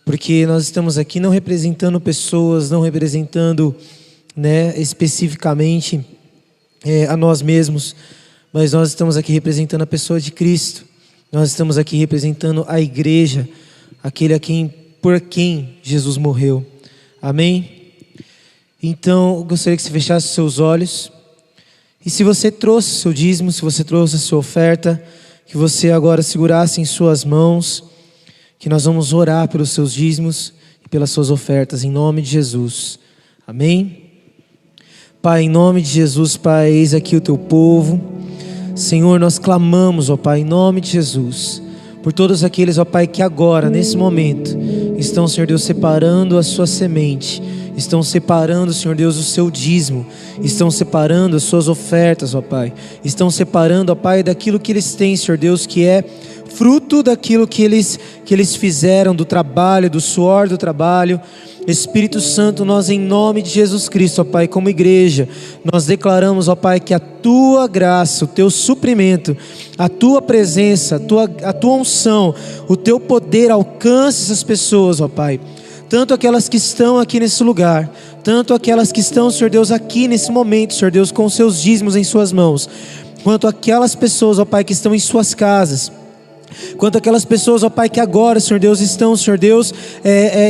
porque nós estamos aqui não representando pessoas, não representando, especificamente a nós mesmos, mas nós estamos aqui representando a pessoa de Cristo. Nós estamos aqui representando a igreja, aquele por quem Jesus morreu. Amém? Então, eu gostaria que você fechasse os seus olhos. E se você trouxe o seu dízimo, se você trouxe a sua oferta, que você agora segurasse em suas mãos, que nós vamos orar pelos seus dízimos e pelas suas ofertas, em nome de Jesus. Amém? Pai, em nome de Jesus, Pai, eis aqui o teu povo. Senhor, nós clamamos, ó Pai, em nome de Jesus, por todos aqueles, ó Pai, que agora, nesse momento, estão, Senhor Deus, separando a sua semente, estão separando, Senhor Deus, o seu dízimo, estão separando as suas ofertas, ó Pai, estão separando, ó Pai, daquilo que eles têm, Senhor Deus, que é fruto daquilo que eles fizeram, do trabalho, do suor do trabalho. Espírito Santo, nós em nome de Jesus Cristo, ó Pai, como igreja, nós declaramos, ó Pai, que a tua graça, o teu suprimento, a tua presença, a tua unção, o teu poder alcance essas pessoas, ó Pai. Tanto aquelas que estão aqui nesse lugar, tanto aquelas que estão, Senhor Deus, aqui nesse momento, Senhor Deus, com os seus dízimos em suas mãos, quanto aquelas pessoas, ó Pai, que estão em suas casas, quanto aquelas pessoas, ó Pai, que agora, Senhor Deus, estão, Senhor Deus,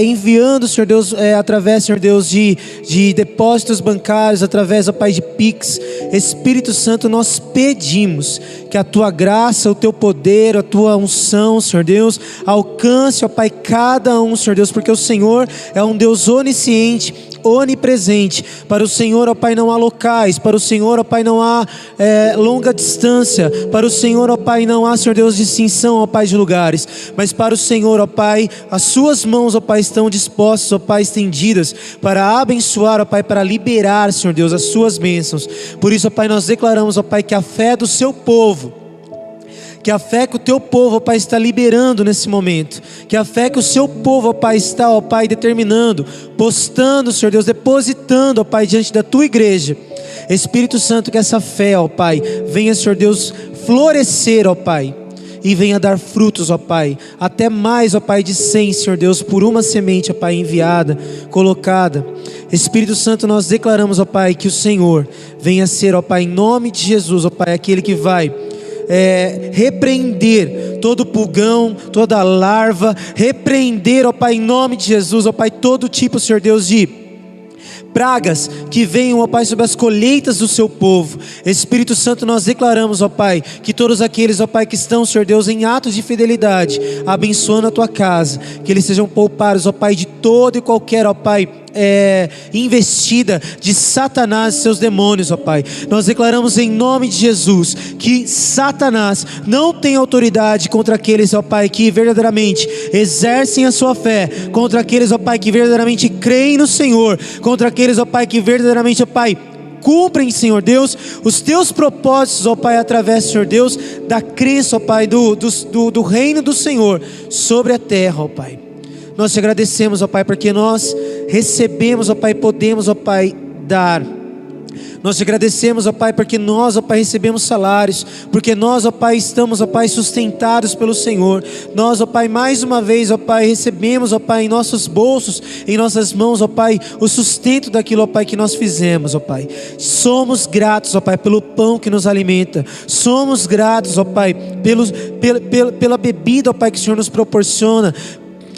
enviando, Senhor Deus, através, Senhor Deus, de depósitos bancários, através, ó Pai, de Pix. Espírito Santo, nós pedimos que a tua graça, o teu poder, a tua unção, Senhor Deus, alcance, ó Pai, cada um, Senhor Deus, porque o Senhor é um Deus onisciente, onipresente. Para o Senhor, ó Pai, não há locais, para o Senhor, ó Pai, não há longa distância, para o Senhor, ó Pai, não há, Senhor Deus, distinção, ó Pai, de lugares, mas para o Senhor, ó Pai, as suas mãos, ó Pai, estão dispostas, ó Pai, estendidas, para abençoar, ó Pai, para liberar, Senhor Deus, as suas bênçãos. Por isso, ó Pai, nós declaramos, ó Pai, que a fé do seu povo, que a fé que o teu povo, ó Pai, está liberando nesse momento, que a fé que o seu povo, ó Pai, está, ó Pai, determinando, postando, Senhor Deus, depositando, ó Pai, diante da tua igreja. Espírito Santo, que essa fé, ó Pai, venha, Senhor Deus, florescer, ó Pai, e venha dar frutos, ó Pai, até mais, ó Pai, de 100, Senhor Deus, por uma semente, ó Pai, enviada, colocada. Espírito Santo, nós declaramos, ó Pai, que o Senhor venha ser, ó Pai, em nome de Jesus, ó Pai, aquele que vai repreender todo pulgão, toda larva, repreender, ó Pai, em nome de Jesus, ó Pai, todo tipo, Senhor Deus, de pragas que venham, ó Pai, sobre as colheitas do seu povo. Espírito Santo, nós declaramos, ó Pai, que todos aqueles, ó Pai, que estão, Senhor Deus, em atos de fidelidade, abençoando a tua casa, que eles sejam poupados, ó Pai, de todo e qualquer, ó Pai, investida de Satanás e seus demônios, ó Pai. Nós declaramos em nome de Jesus que Satanás não tem autoridade contra aqueles, ó Pai, que verdadeiramente exercem a sua fé, contra aqueles, ó Pai, que verdadeiramente creem no Senhor, contra aqueles, ó Pai, que verdadeiramente, ó Pai, cumprem, Senhor Deus, os teus propósitos, ó Pai, através, Senhor Deus, da crença, ó Pai, do reino do Senhor sobre a terra, ó Pai. Nós te agradecemos, ó Pai, porque nós recebemos, ó Pai, podemos, ó Pai, dar. Nós te agradecemos, ó Pai, porque nós, ó Pai, recebemos salários, porque nós, ó Pai, estamos, ó Pai, sustentados pelo Senhor. Nós, ó Pai, mais uma vez, ó Pai, recebemos, ó Pai, em nossos bolsos, em nossas mãos, ó Pai, o sustento daquilo, ó Pai, que nós fizemos, ó Pai. Somos gratos, ó Pai, pelo pão que nos alimenta. Somos gratos, ó Pai, pela bebida, ó Pai, que o Senhor nos proporciona.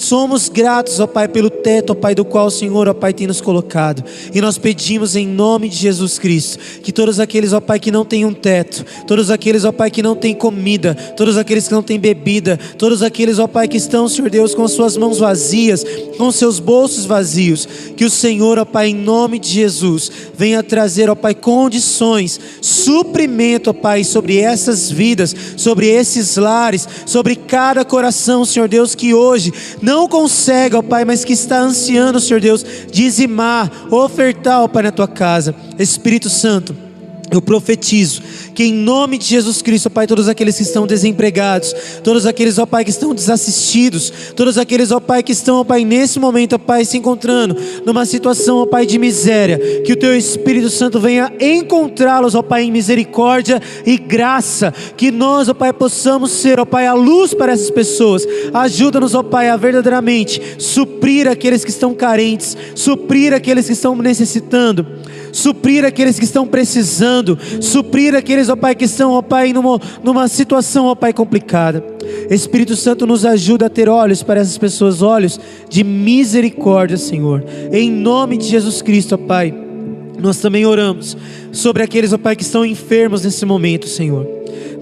Somos gratos, ó Pai, pelo teto, ó Pai, do qual o Senhor, ó Pai, tem nos colocado. E nós pedimos em nome de Jesus Cristo, que todos aqueles, ó Pai, que não têm um teto, todos aqueles, ó Pai, que não têm comida, todos aqueles que não têm bebida, todos aqueles, ó Pai, que estão, Senhor Deus, com as suas mãos vazias, com seus bolsos vazios, que o Senhor, ó Pai, em nome de Jesus, venha trazer, ó Pai, condições, suprimento, ó Pai, sobre essas vidas, sobre esses lares, sobre cada coração, Senhor Deus, que hoje não consegue, ó Pai, mas que está ansiando, Senhor Deus, dizimar, ofertar, ó Pai, na tua casa. Espírito Santo, eu profetizo que em nome de Jesus Cristo, ó Pai, todos aqueles que estão desempregados, todos aqueles, ó Pai, que estão desassistidos, todos aqueles, ó Pai, que estão, ó Pai, nesse momento, ó Pai, se encontrando numa situação, ó Pai, de miséria, que o Teu Espírito Santo venha encontrá-los, ó Pai, em misericórdia e graça, que nós, ó Pai, possamos ser, ó Pai, a luz para essas pessoas. Ajuda-nos, ó Pai, a verdadeiramente suprir aqueles que estão carentes, suprir aqueles que estão necessitando, suprir aqueles que estão precisando, suprir aqueles, ó Pai, que estão, ó Pai, numa situação, ó Pai, complicada. Espírito Santo, nos ajuda a ter olhos para essas pessoas, olhos de misericórdia, Senhor, em nome de Jesus Cristo, ó Pai. Nós também oramos sobre aqueles, ó Pai, que estão enfermos nesse momento, Senhor.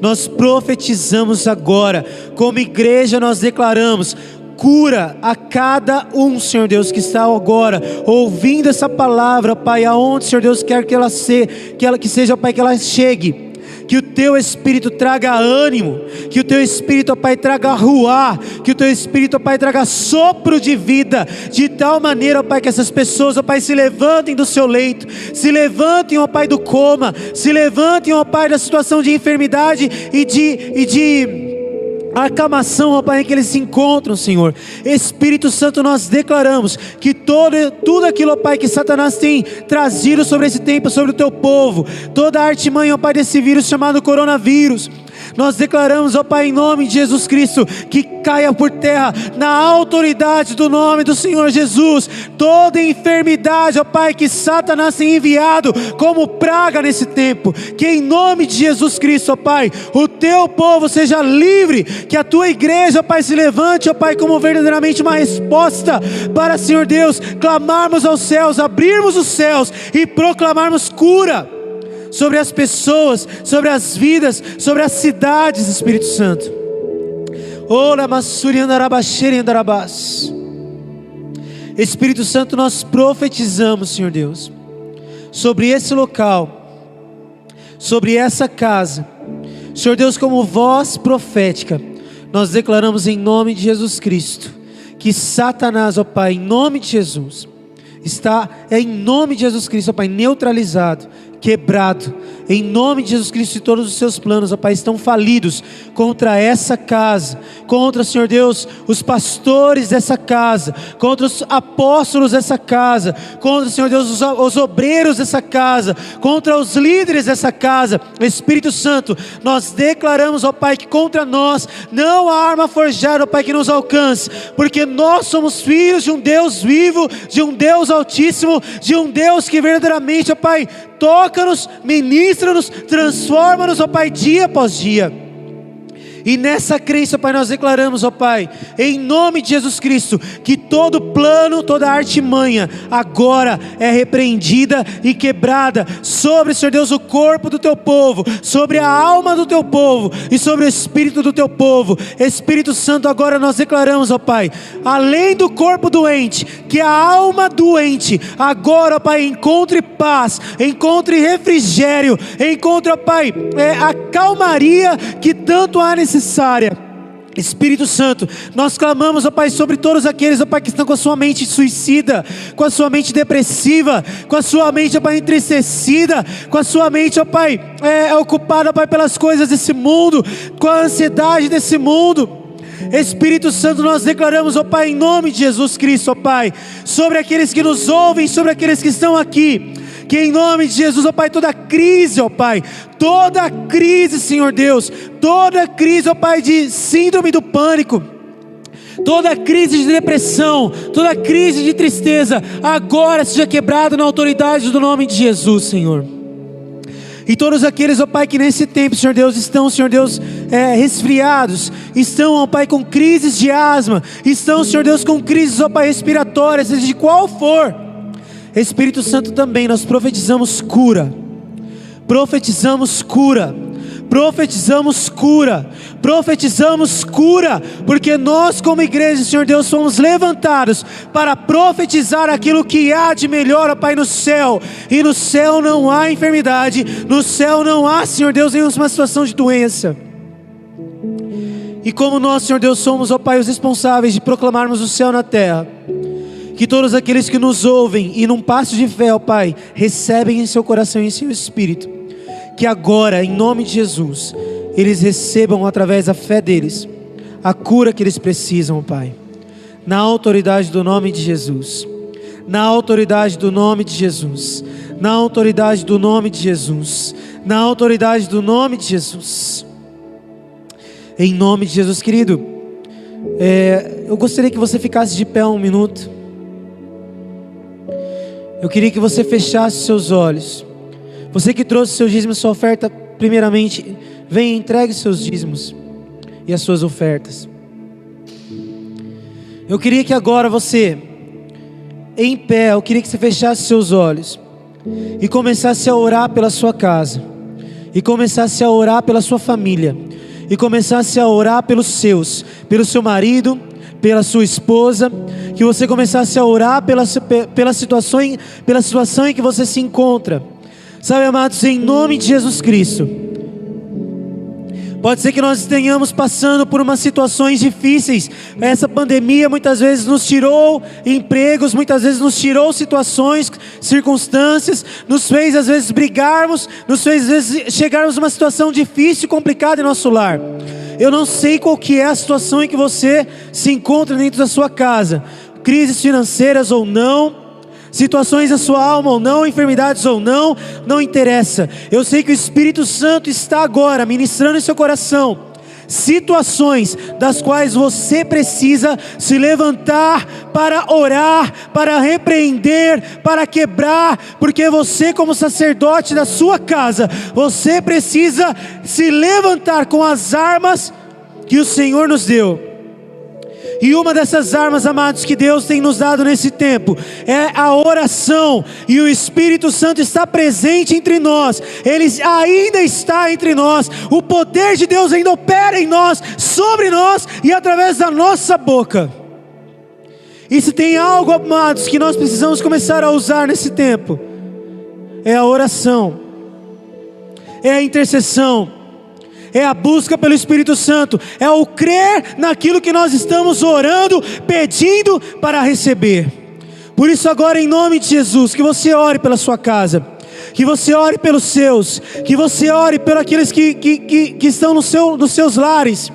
Nós profetizamos agora, como igreja nós declaramos cura a cada um, Senhor Deus, que está agora ouvindo essa palavra, Pai, aonde, Senhor Deus, quer que ela seja, Pai, que ela chegue. Que o Teu Espírito traga ânimo, que o Teu Espírito, ó Pai, traga ruá, que o Teu Espírito, ó Pai, traga sopro de vida, de tal maneira, ó Pai, que essas pessoas, ó Pai, se levantem do seu leito, se levantem, ó Pai, do coma, se levantem, ó Pai, da situação de enfermidade e de a aclamação, ó Pai, em que eles se encontram, Senhor. Espírito Santo, nós declaramos que tudo aquilo, ó Pai, que Satanás tem trazido sobre esse tempo, sobre o Teu povo, toda a artimanha, ó Pai, desse vírus chamado coronavírus, nós declaramos, ó Pai, em nome de Jesus Cristo, que caia por terra, na autoridade do nome do Senhor Jesus, toda enfermidade, ó Pai, que Satanás tem enviado como praga nesse tempo, que em nome de Jesus Cristo, ó Pai, o Teu povo seja livre, que a Tua igreja, ó Pai, se levante, ó Pai, como verdadeiramente uma resposta para, Senhor Deus, clamarmos aos céus, abrirmos os céus e proclamarmos cura sobre as pessoas, sobre as vidas, sobre as cidades, Espírito Santo. Espírito Santo, nós profetizamos, Senhor Deus, sobre esse local, sobre essa casa, Senhor Deus, como voz profética, nós declaramos em nome de Jesus Cristo, que Satanás, ó Pai, em nome de Jesus, em nome de Jesus Cristo, ó Pai, neutralizado, quebrado, em nome de Jesus Cristo, e todos os seus planos, ó Pai, estão falidos contra essa casa, contra, Senhor Deus, os pastores dessa casa, contra os apóstolos dessa casa, contra, Senhor Deus, os obreiros dessa casa, contra os líderes dessa casa. Espírito Santo, nós declaramos, ó Pai, que contra nós não há arma forjada, ó Pai, que nos alcance, porque nós somos filhos de um Deus vivo, de um Deus altíssimo, de um Deus que verdadeiramente, ó Pai, toca-nos, ministra-nos, transforma-nos, ó Pai, dia após dia. E nessa crença, ó Pai, nós declaramos, ó Pai, em nome de Jesus Cristo, que todo plano, toda artimanha agora é repreendida e quebrada sobre, Senhor Deus, o corpo do Teu povo, sobre a alma do Teu povo e sobre o espírito do Teu povo. Espírito Santo, agora nós declaramos, ó Pai, além do corpo doente, que a alma doente agora, ó Pai, encontre paz, encontre refrigério, encontre, ó Pai, a calmaria que tanto há necessária. Espírito Santo, nós clamamos, ó Pai, sobre todos aqueles, ó Pai, que estão com a sua mente suicida, com a sua mente depressiva, com a sua mente, ó Pai, entristecida, com a sua mente, ó Pai, ocupada, ó Pai, pelas coisas desse mundo, com a ansiedade desse mundo. Espírito Santo, nós declaramos, ó Pai, em nome de Jesus Cristo, ó Pai, sobre aqueles que nos ouvem, sobre aqueles que estão aqui, que em nome de Jesus, ó Pai, toda crise, ó Pai, toda crise, Senhor Deus, toda crise, ó Pai, de síndrome do pânico, toda crise de depressão, toda crise de tristeza, agora seja quebrada na autoridade do nome de Jesus, Senhor. E todos aqueles, ó Pai, que nesse tempo, Senhor Deus, estão, Senhor Deus, resfriados, estão, ó Pai, com crises de asma, estão, Senhor Deus, com crises, ó Pai, respiratórias, seja de qual for, Espírito Santo, também nós profetizamos cura, profetizamos cura, profetizamos cura, profetizamos cura, porque nós como igreja, Senhor Deus, fomos levantados para profetizar aquilo que há de melhor, ó Pai, no céu, e no céu não há enfermidade, no céu não há, Senhor Deus, nenhuma situação de doença. E como nós, Senhor Deus, somos, ó Pai, os responsáveis de proclamarmos o céu na terra, que todos aqueles que nos ouvem e num passo de fé, ó Pai, recebem em seu coração e em seu espírito, que agora, em nome de Jesus, eles recebam através da fé deles a cura que eles precisam, Pai. Na autoridade do nome de Jesus. Na autoridade do nome de Jesus. Na autoridade do nome de Jesus. Na autoridade do nome de Jesus. Em nome de Jesus, querido. Eu gostaria que você ficasse de pé um minuto. Eu queria que você fechasse seus olhos. Você que trouxe seu dízimo e sua oferta, primeiramente, venha e entregue seus dízimos e as suas ofertas. Eu queria que agora você, em pé, eu queria que você fechasse seus olhos e começasse a orar pela sua casa, e começasse a orar pela sua família, e começasse a orar pelos seus, pelo seu marido, pela sua esposa, que você começasse a orar pela situação em que você se encontra. Sabe, amados, em nome de Jesus Cristo. Pode ser que nós tenhamos passando por umas situações difíceis. Essa pandemia muitas vezes nos tirou empregos, muitas vezes nos tirou situações, circunstâncias, nos fez às vezes brigarmos, nos fez às vezes chegarmos a uma situação difícil, complicada em nosso lar. Eu não sei qual que é a situação em que você se encontra dentro da sua casa, crises financeiras ou não, situações da sua alma ou não, enfermidades ou não, não interessa. Eu sei que o Espírito Santo está agora ministrando em seu coração situações das quais você precisa se levantar para orar, para repreender, para quebrar, porque você, como sacerdote da sua casa, você precisa se levantar com as armas que o Senhor nos deu. E uma dessas armas, amados, que Deus tem nos dado nesse tempo é a oração. E o Espírito Santo está presente entre nós. Ele ainda está entre nós. O poder de Deus ainda opera em nós, sobre nós e através da nossa boca. E se tem algo, amados, que nós precisamos começar a usar nesse tempo, é a oração, é a intercessão, é a busca pelo Espírito Santo, é o crer naquilo que nós estamos orando, pedindo para receber. Por isso agora, em nome de Jesus, que você ore pela sua casa, que você ore pelos seus, que você ore pelos aqueles que estão nos seus lares.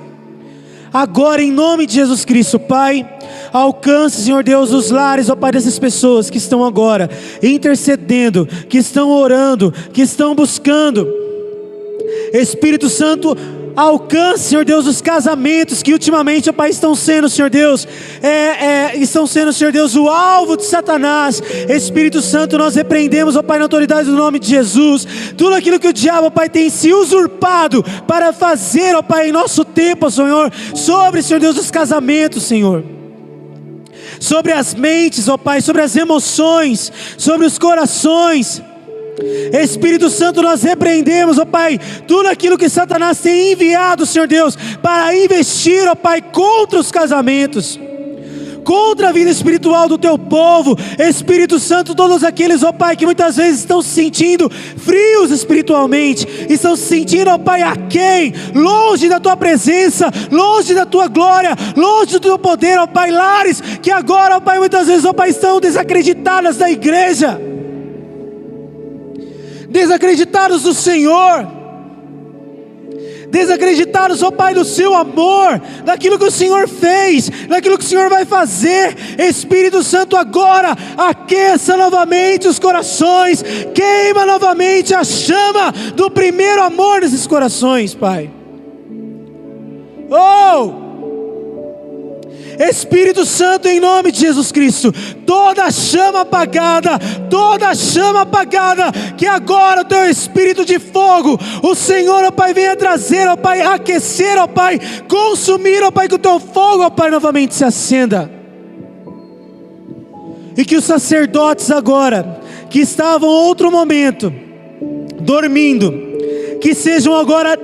Agora, em nome de Jesus Cristo, Pai, alcance, Senhor Deus, os lares, ó Pai, dessas pessoas que estão agora intercedendo, que estão orando, que estão buscando. Espírito Santo, alcance, Senhor Deus, os casamentos que ultimamente, ó Pai, estão sendo, Senhor Deus, Senhor Deus, o alvo de Satanás. Espírito Santo, nós repreendemos, ó Pai, na autoridade do nome de Jesus, tudo aquilo que o diabo, ó Pai, tem se usurpado para fazer, ó Pai, em nosso tempo, Senhor, sobre, Senhor Deus, os casamentos, Senhor, sobre as mentes, ó Pai, sobre as emoções, sobre os corações. Espírito Santo, nós repreendemos, ó Pai, tudo aquilo que Satanás tem enviado, Senhor Deus, para investir, ó Pai, contra os casamentos, contra a vida espiritual do Teu povo. Espírito Santo, todos aqueles, ó Pai, que muitas vezes estão se sentindo frios espiritualmente, estão se sentindo, ó Pai, aquém, longe da Tua presença, longe da Tua glória, longe do Teu poder, ó Pai, lares que agora, ó Pai, muitas vezes, ó Pai, estão desacreditadas da igreja, desacreditados do Senhor, desacreditados, ó Pai, do Seu amor, daquilo que o Senhor fez, daquilo que o Senhor vai fazer. Espírito Santo, agora aqueça novamente os corações, queima novamente a chama do primeiro amor nesses corações, Pai. Espírito Santo, em nome de Jesus Cristo, toda chama apagada, que agora o Teu Espírito de fogo, o Senhor, ó Pai, venha trazer, ó Pai, aquecer, ó Pai, consumir, ó Pai, que o Teu fogo, ó Pai, novamente se acenda. E que os sacerdotes agora, que estavam outro momento, dormindo, que sejam agora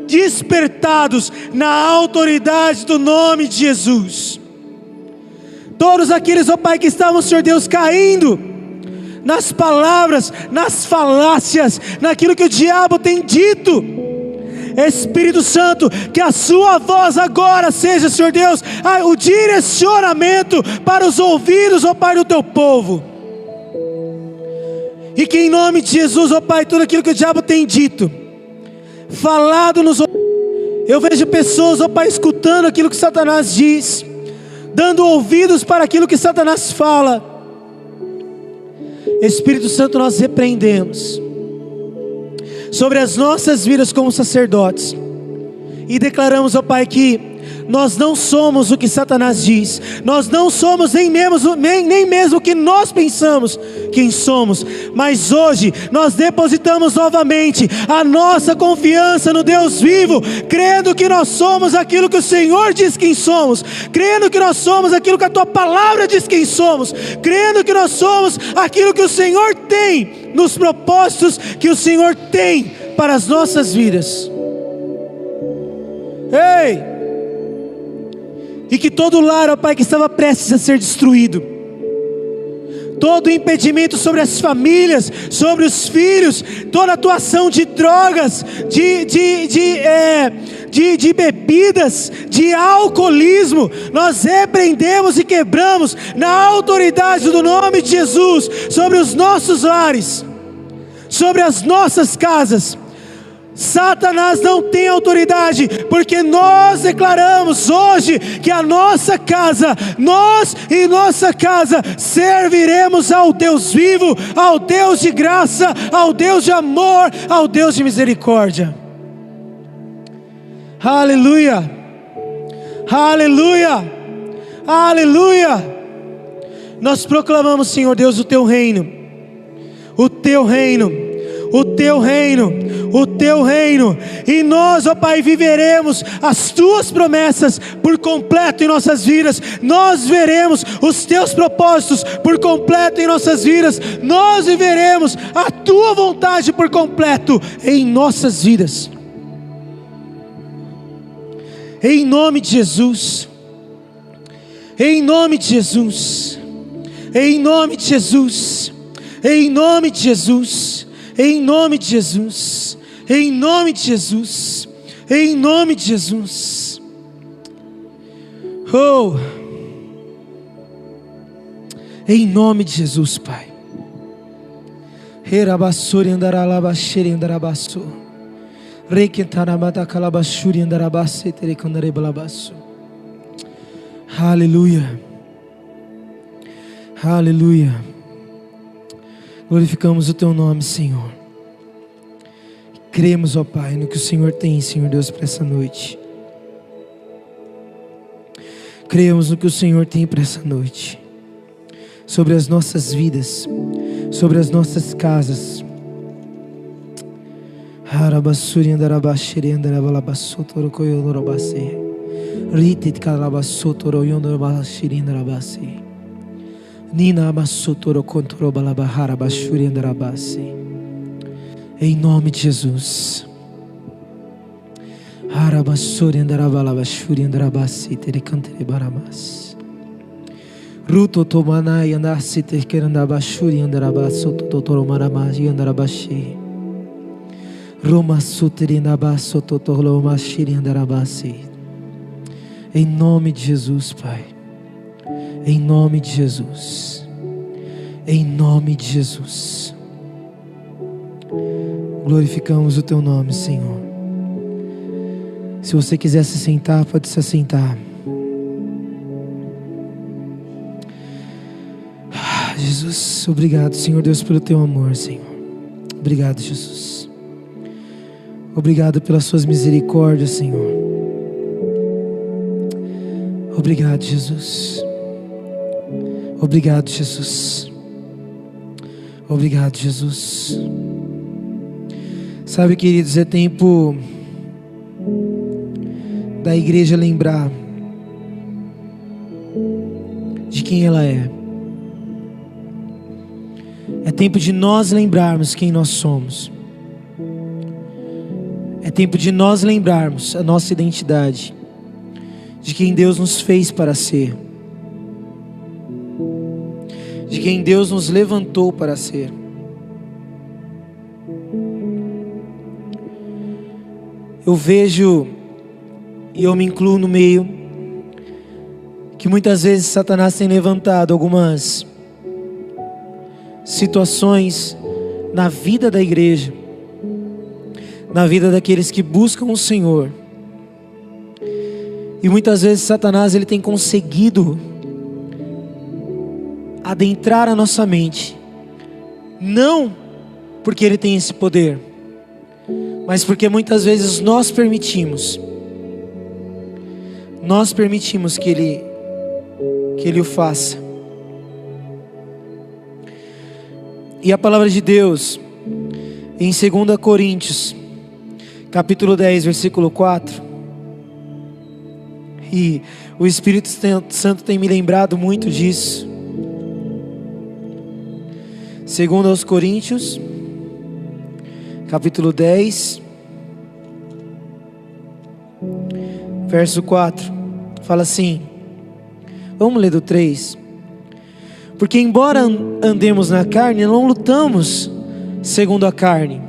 despertados na autoridade do nome de Jesus. Todos aqueles, ó Pai, que estavam, Senhor Deus, caindo nas palavras, nas falácias, naquilo que o diabo tem dito. Espírito Santo, que a Sua voz agora seja, Senhor Deus, o direcionamento para os ouvidos, ó Pai, do Teu povo. E que em nome de Jesus, ó Pai, tudo aquilo que o diabo tem dito, falado nos ouvidos. Eu vejo pessoas, ó Pai, escutando aquilo que Satanás diz, dando ouvidos para aquilo que Satanás fala. Espírito Santo, nós repreendemos sobre as nossas vidas como sacerdotes e declaramos, ó Pai, que nós não somos o que Satanás diz, nós não somos nem mesmo o que nós pensamos quem somos, mas hoje nós depositamos novamente a nossa confiança no Deus vivo, crendo que nós somos aquilo que o Senhor diz quem somos, crendo que nós somos aquilo que a Tua Palavra diz quem somos, crendo que nós somos aquilo que o Senhor tem nos propósitos que o Senhor tem para as nossas vidas. Ei! E que todo lar, ó Pai, que estava prestes a ser destruído, todo impedimento sobre as famílias, sobre os filhos, toda atuação de drogas, de bebidas, de alcoolismo, nós repreendemos e quebramos na autoridade do nome de Jesus, sobre os nossos lares, sobre as nossas casas. Satanás não tem autoridade, porque nós declaramos hoje que a nossa casa, nós e nossa casa serviremos ao Deus vivo, ao Deus de graça, ao Deus de amor, ao Deus de misericórdia. Aleluia, aleluia, aleluia. Nós proclamamos, Senhor Deus, o Teu reino, o Teu reino, o Teu reino, o Teu reino, e nós, ó Pai, viveremos as Tuas promessas por completo em nossas vidas, nós veremos os Teus propósitos por completo em nossas vidas, nós viveremos a Tua vontade por completo em nossas vidas, em nome de Jesus, em nome de Jesus, em nome de Jesus, em nome de Jesus, em nome de Jesus, em nome de Jesus, em nome de Jesus. Oh, em nome de Jesus, Pai. Herabassuri andaralabashiri andarabasso, requentaramata calabashuri andarabasse terecandarebalabasso. Aleluia, aleluia. Glorificamos o Teu nome, Senhor. Cremos, ó Pai, no que o Senhor tem, Senhor Deus, para essa noite. Cremos no que o Senhor tem para essa noite, sobre as nossas vidas, sobre as nossas casas. Harabassuri andarabashiri andarabalabassu torokoyondorabase, ritit kalabassu toroyondorabashiri andarabase. Em nome de Jesus. Ruto tomanai andasi tekerandabashuri andarabaso totoromaramaji andarabashi. Roma suterinabaso totolomashiri andarabasi. Em nome de Jesus, Pai. Em nome de Jesus, em nome de Jesus, glorificamos o Teu nome, Senhor. Se você quiser se sentar, pode se assentar. Jesus, obrigado, Senhor Deus, pelo Teu amor, Senhor. Obrigado, Jesus. Obrigado pelas Suas misericórdias, Senhor. Obrigado, Jesus. Obrigado, Jesus. Obrigado, Jesus. Sabe, queridos, é tempo da igreja lembrar de quem ela é. É tempo de nós lembrarmos quem nós somos. É tempo de nós lembrarmos a nossa identidade, de quem Deus nos fez para ser, de quem Deus nos levantou para ser. Eu vejo, e eu me incluo no meio, que muitas vezes Satanás tem levantado algumas situações na vida da igreja, na vida daqueles que buscam o Senhor. E muitas vezes Satanás ele tem conseguido adentrar a nossa mente, não porque ele tem esse poder, mas porque muitas vezes nós permitimos que ele o faça. E a palavra de Deus em 2 Coríntios capítulo 10 versículo 4, e o Espírito Santo tem me lembrado muito disso. 2 Coríntios capítulo 10 verso 4, fala assim, vamos ler do 3. Porque embora andemos na carne, não lutamos segundo a carne.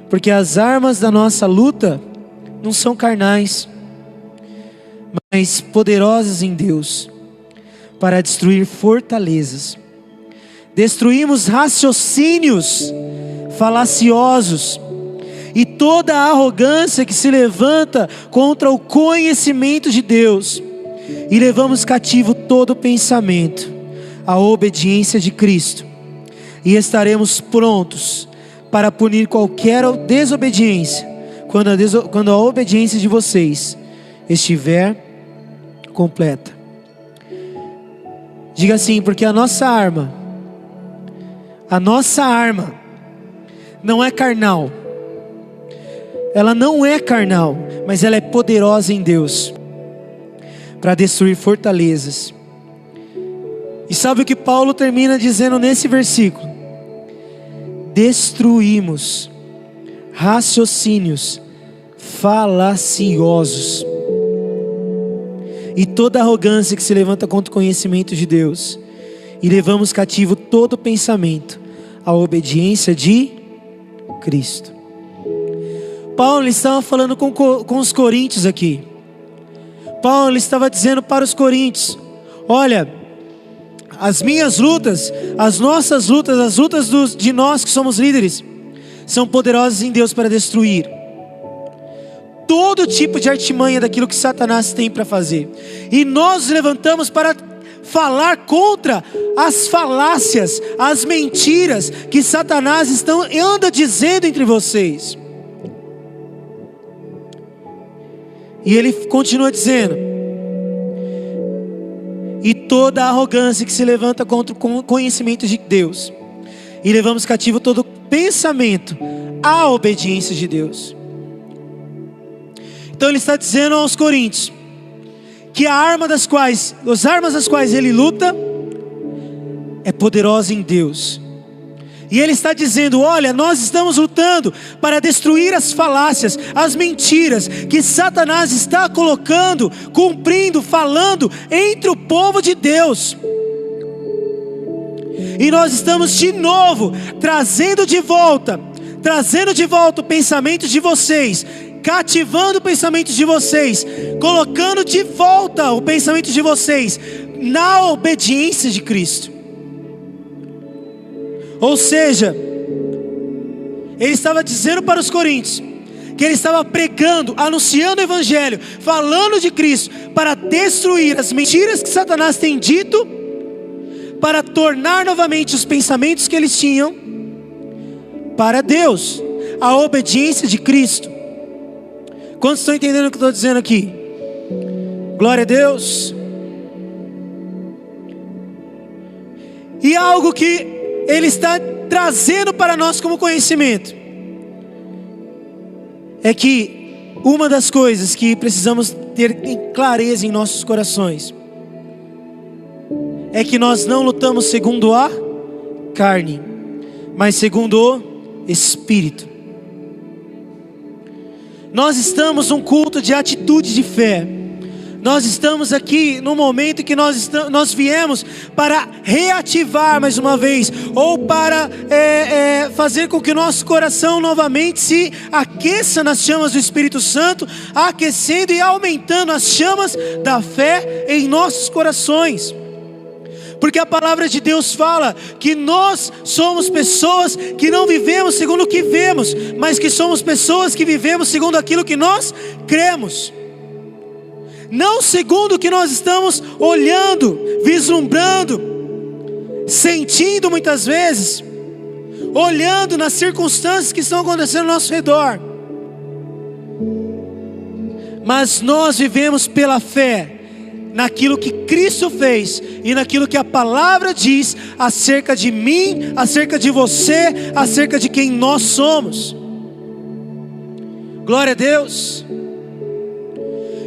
Porque as armas da nossa luta não são carnais, mas poderosas em Deus, para destruir fortalezas. Destruímos raciocínios falaciosos e toda a arrogância que se levanta contra o conhecimento de Deus, e levamos cativo todo pensamento à obediência de Cristo, e estaremos prontos para punir qualquer desobediência quando a obediência de vocês estiver completa. Diga assim: porque a nossa arma não é carnal. Ela não é carnal, mas ela é poderosa em Deus para destruir fortalezas. E sabe o que Paulo termina dizendo nesse versículo? Destruímos raciocínios falaciosos e toda arrogância que se levanta contra o conhecimento de Deus, e levamos cativo todo pensamento à obediência de Cristo. Paulo estava falando com os coríntios aqui. Paulo estava dizendo para os coríntios: olha, as minhas lutas, as nossas lutas, as lutas de nós que somos líderes, são poderosas em Deus para destruir todo tipo de artimanha daquilo que Satanás tem para fazer. E nós nos levantamos para falar contra as falácias, as mentiras que Satanás anda dizendo entre vocês. E ele continua dizendo: e toda a arrogância que se levanta contra o conhecimento de Deus, e levamos cativo todo pensamento à obediência de Deus. Então ele está dizendo aos coríntios que as armas das quais ele luta é poderosa em Deus. E ele está dizendo: olha, nós estamos lutando para destruir as falácias, as mentiras que Satanás está colocando, cumprindo, falando entre o povo de Deus. E nós estamos de novo trazendo de volta o pensamento de vocês, cativando o pensamento de vocês, colocando de volta o pensamento de vocês na obediência de Cristo. Ou seja, ele estava dizendo para os coríntios que ele estava pregando, anunciando o evangelho, falando de Cristo, para destruir as mentiras que Satanás tem dito, para tornar novamente os pensamentos que eles tinham para Deus, a obediência de Cristo. Quantos estão entendendo o que eu estou dizendo aqui? Glória a Deus. E algo que ele está trazendo para nós como conhecimento é que uma das coisas que precisamos ter clareza em nossos corações é que nós não lutamos segundo a carne, mas segundo o Espírito. Nós estamos num culto de atitude de fé. Nós estamos aqui no momento que nós viemos para reativar mais uma vez, ou para fazer com que o nosso coração novamente se aqueça nas chamas do Espírito Santo, aquecendo e aumentando as chamas da fé em nossos corações. Porque a palavra de Deus fala que nós somos pessoas que não vivemos segundo o que vemos, mas que somos pessoas que vivemos segundo aquilo que nós cremos. Não segundo o que nós estamos olhando, vislumbrando, sentindo muitas vezes, olhando nas circunstâncias que estão acontecendo ao nosso redor. Mas nós vivemos pela fé naquilo que Cristo fez e naquilo que a palavra diz acerca de mim, acerca de você, acerca de quem nós somos. Glória a Deus.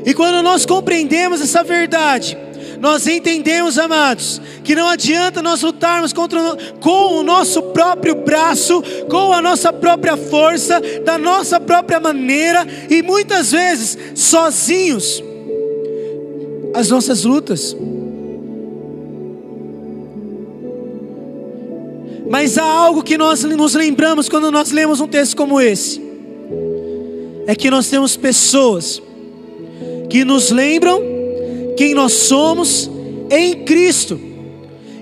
E quando nós compreendemos essa verdade, nós entendemos, amados, que não adianta nós lutarmos com o nosso próprio braço, com a nossa própria força, da nossa própria maneira, e muitas vezes sozinhos, as nossas lutas. Mas há algo que nós nos lembramos quando nós lemos um texto como esse, é que nós temos pessoas que nos lembram quem nós somos em Cristo,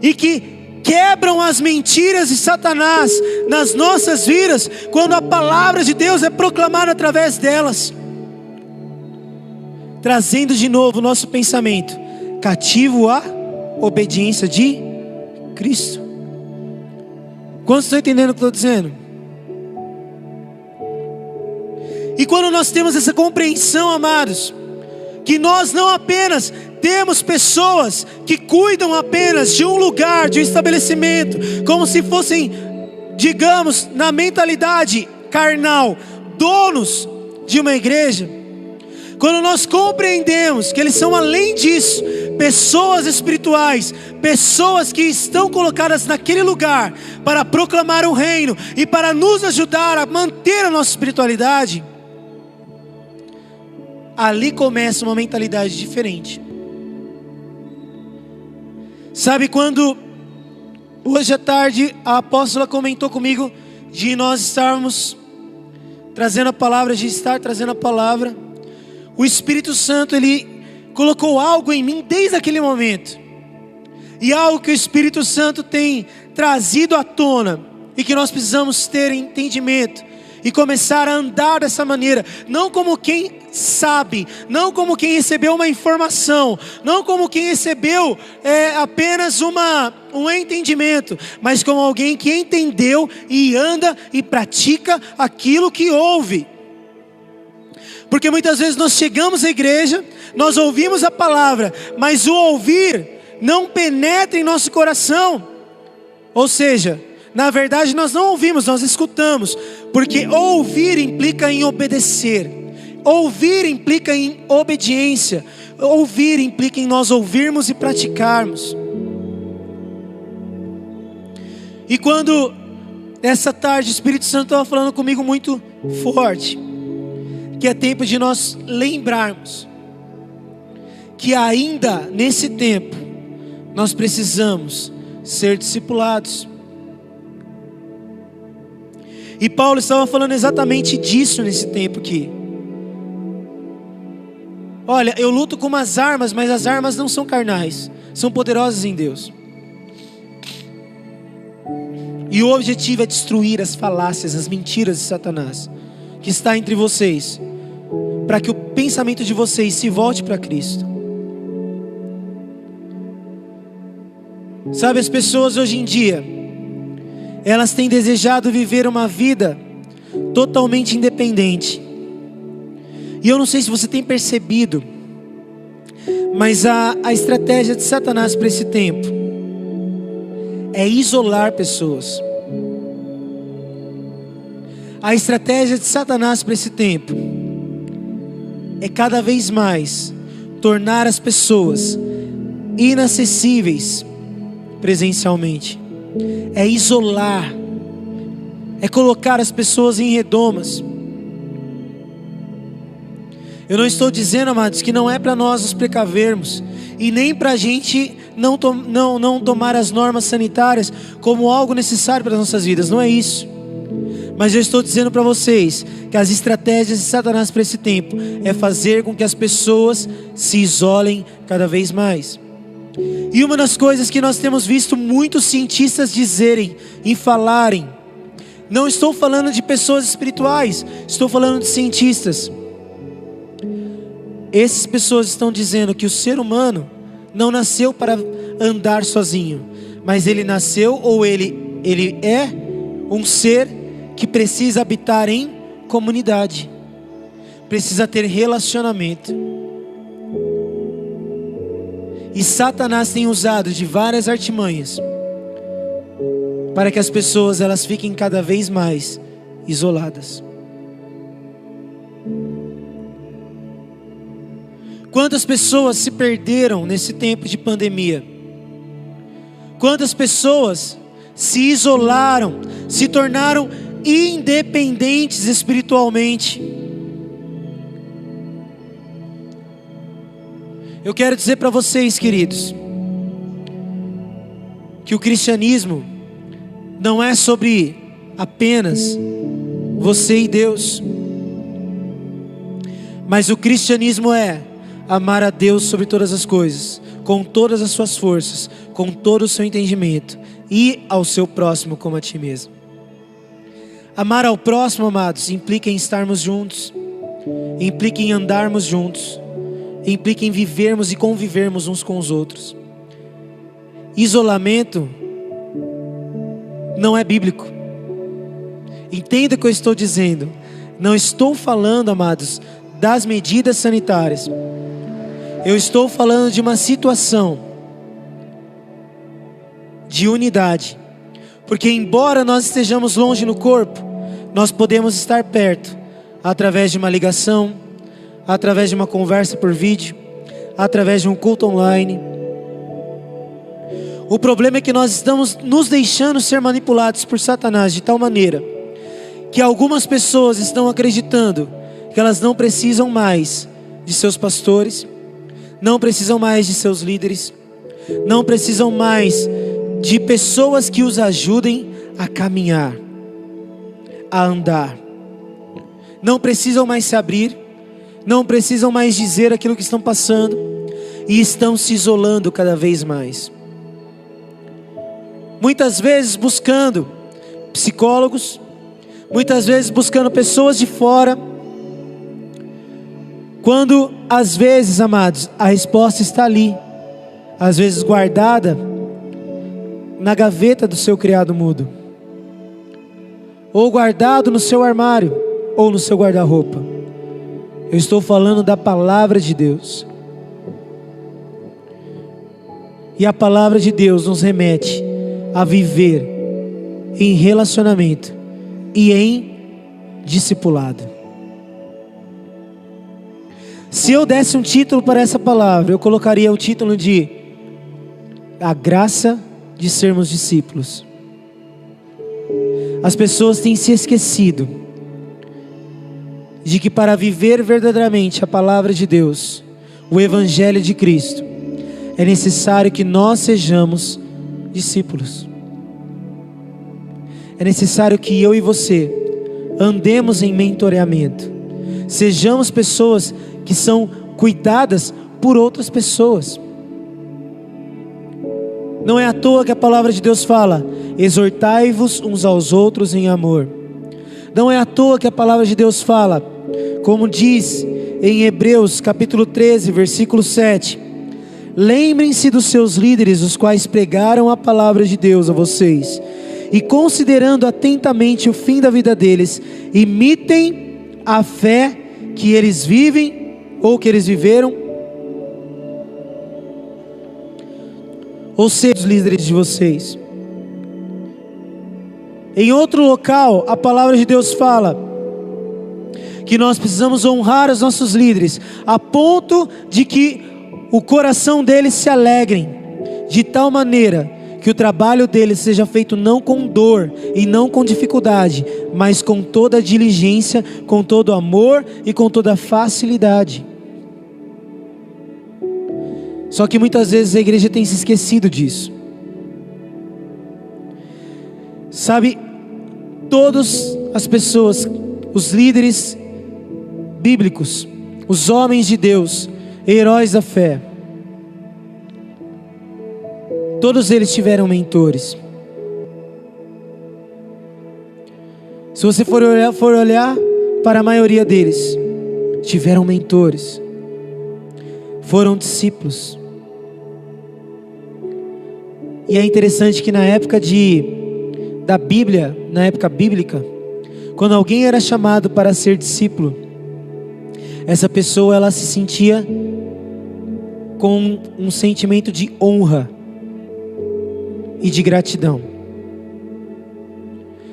e que quebram as mentiras de Satanás nas nossas vidas, quando a palavra de Deus é proclamada através delas, trazendo de novo o nosso pensamento cativo à obediência de Cristo. Quantos estão entendendo o que eu estou dizendo? E quando nós temos essa compreensão, amados, que nós não apenas temos pessoas que cuidam apenas de um lugar, de um estabelecimento, como se fossem, digamos, na mentalidade carnal, donos de uma igreja. Quando nós compreendemos que eles são, além disso, pessoas espirituais, pessoas que estão colocadas naquele lugar para proclamar o reino e para nos ajudar a manter a nossa espiritualidade, ali começa uma mentalidade diferente. Sabe, quando hoje à tarde a apóstola comentou comigo de nós estarmos trazendo a palavra, de estar trazendo a palavra, o Espírito Santo, Ele colocou algo em mim desde aquele momento, e algo que o Espírito Santo tem trazido à tona, e que nós precisamos ter entendimento, e começar a andar dessa maneira, não como quem sabe, não como quem recebeu uma informação, não como quem recebeu apenas um entendimento, mas como alguém que entendeu e anda e pratica aquilo que ouve. Porque muitas vezes nós chegamos à igreja, nós ouvimos a palavra, mas o ouvir não penetra em nosso coração. Ou seja, na verdade nós não ouvimos, nós escutamos. Porque ouvir implica em obedecer, ouvir implica em obediência, ouvir implica em nós ouvirmos e praticarmos. E quando essa tarde o Espírito Santo estava falando comigo muito forte, que é tempo de nós lembrarmos que ainda nesse tempo nós precisamos ser discipulados. E Paulo estava falando exatamente disso nesse tempo aqui. Olha, eu luto com umas armas, mas as armas não são carnais, são poderosas em Deus. E o objetivo é destruir as falácias, as mentiras de Satanás que está entre vocês, para que o pensamento de vocês se volte para Cristo. Sabe, as pessoas hoje em dia, elas têm desejado viver uma vida totalmente independente. E eu não sei se você tem percebido, mas a estratégia de Satanás para esse tempo é isolar pessoas. A estratégia de Satanás para esse tempo é cada vez mais tornar as pessoas inacessíveis presencialmente. É isolar, é colocar as pessoas em redomas. Eu não estou dizendo, amados, que não é para nós nos precavermos, e nem para a gente não tomar as normas sanitárias como algo necessário para as nossas vidas, não é isso. Mas eu estou dizendo para vocês que as estratégias de Satanás para esse tempo é fazer com que as pessoas se isolem cada vez mais. E uma das coisas que nós temos visto muitos cientistas dizerem e falarem, não estou falando de pessoas espirituais, estou falando de cientistas. Essas pessoas estão dizendo que o ser humano não nasceu para andar sozinho, mas ele nasceu, ou ele é um ser que precisa habitar em comunidade, precisa ter relacionamento. E Satanás tem usado de várias artimanhas para que as pessoas elas fiquem cada vez mais isoladas. Quantas pessoas se perderam nesse tempo de pandemia? Quantas pessoas se isolaram, se tornaram independentes espiritualmente? Eu quero dizer para vocês, queridos, que o cristianismo não é sobre apenas você e Deus, mas o cristianismo é amar a Deus sobre todas as coisas, com todas as suas forças, com todo o seu entendimento, e ao seu próximo como a ti mesmo. Amar ao próximo, amados, implica em estarmos juntos, implica em andarmos juntos, implica em vivermos e convivermos uns com os outros. Isolamento não é bíblico. Entenda o que eu estou dizendo. Não estou falando, amados, das medidas sanitárias. Eu estou falando de uma situação de unidade. Porque embora nós estejamos longe no corpo, nós podemos estar perto através de uma ligação, através de uma conversa por vídeo, através de um culto online. O problema é que nós estamos nos deixando ser manipulados por Satanás de tal maneira que algumas pessoas estão acreditando que elas não precisam mais de seus pastores, não precisam mais de seus líderes, não precisam mais de pessoas que os ajudem a caminhar, a andar. Não precisam mais se abrir, não precisam mais dizer aquilo que estão passando, e estão se isolando cada vez mais. Muitas vezes buscando psicólogos, muitas vezes buscando pessoas de fora, quando às vezes, amados, a resposta está ali, às vezes guardada na gaveta do seu criado mudo, ou guardado no seu armário, ou no seu guarda-roupa. Eu estou falando da palavra de Deus. E a palavra de Deus nos remete a viver em relacionamento e em discipulado. Se eu desse um título para essa palavra, eu colocaria o título de A Graça de Sermos Discípulos. As pessoas têm se esquecido de que para viver verdadeiramente a palavra de Deus, o Evangelho de Cristo, é necessário que nós sejamos discípulos. É necessário que eu e você andemos em mentoreamento, sejamos pessoas que são cuidadas por outras pessoas. Não é à toa que a palavra de Deus fala: exortai-vos uns aos outros em amor. Não é à toa que a palavra de Deus fala, como diz em Hebreus capítulo 13, versículo 7: lembrem-se dos seus líderes, os quais pregaram a palavra de Deus a vocês, e considerando atentamente o fim da vida deles, imitem a fé que eles vivem, ou que eles viveram. Ou seja, os líderes de vocês. Em outro local, a palavra de Deus fala que nós precisamos honrar os nossos líderes, a ponto de que o coração deles se alegrem, de tal maneira que o trabalho deles seja feito não com dor e não com dificuldade, mas com toda a diligência, com todo amor e com toda a facilidade. Só que muitas vezes a igreja tem se esquecido disso. Sabe, todas as pessoas, os líderes bíblicos, os homens de Deus, heróis da fé, Todos eles tiveram mentores. Se você for olhar para a maioria deles, tiveram mentores, foram discípulos. E é interessante que na época da Bíblia, na época bíblica, quando alguém era chamado para ser discípulo, essa pessoa ela se sentia com um sentimento de honra e de gratidão.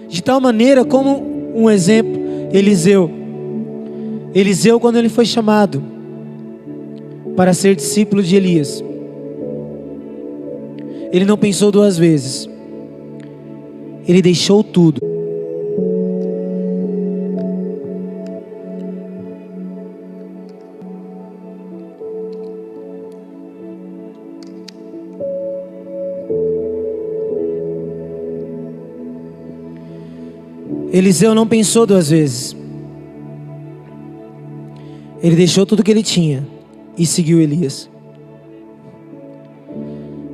De tal maneira, como um exemplo, Eliseu, quando ele foi chamado para ser discípulo de Elias, ele não pensou duas vezes. Ele deixou tudo. Eliseu não pensou duas vezes. Ele deixou tudo que ele tinha e seguiu Elias.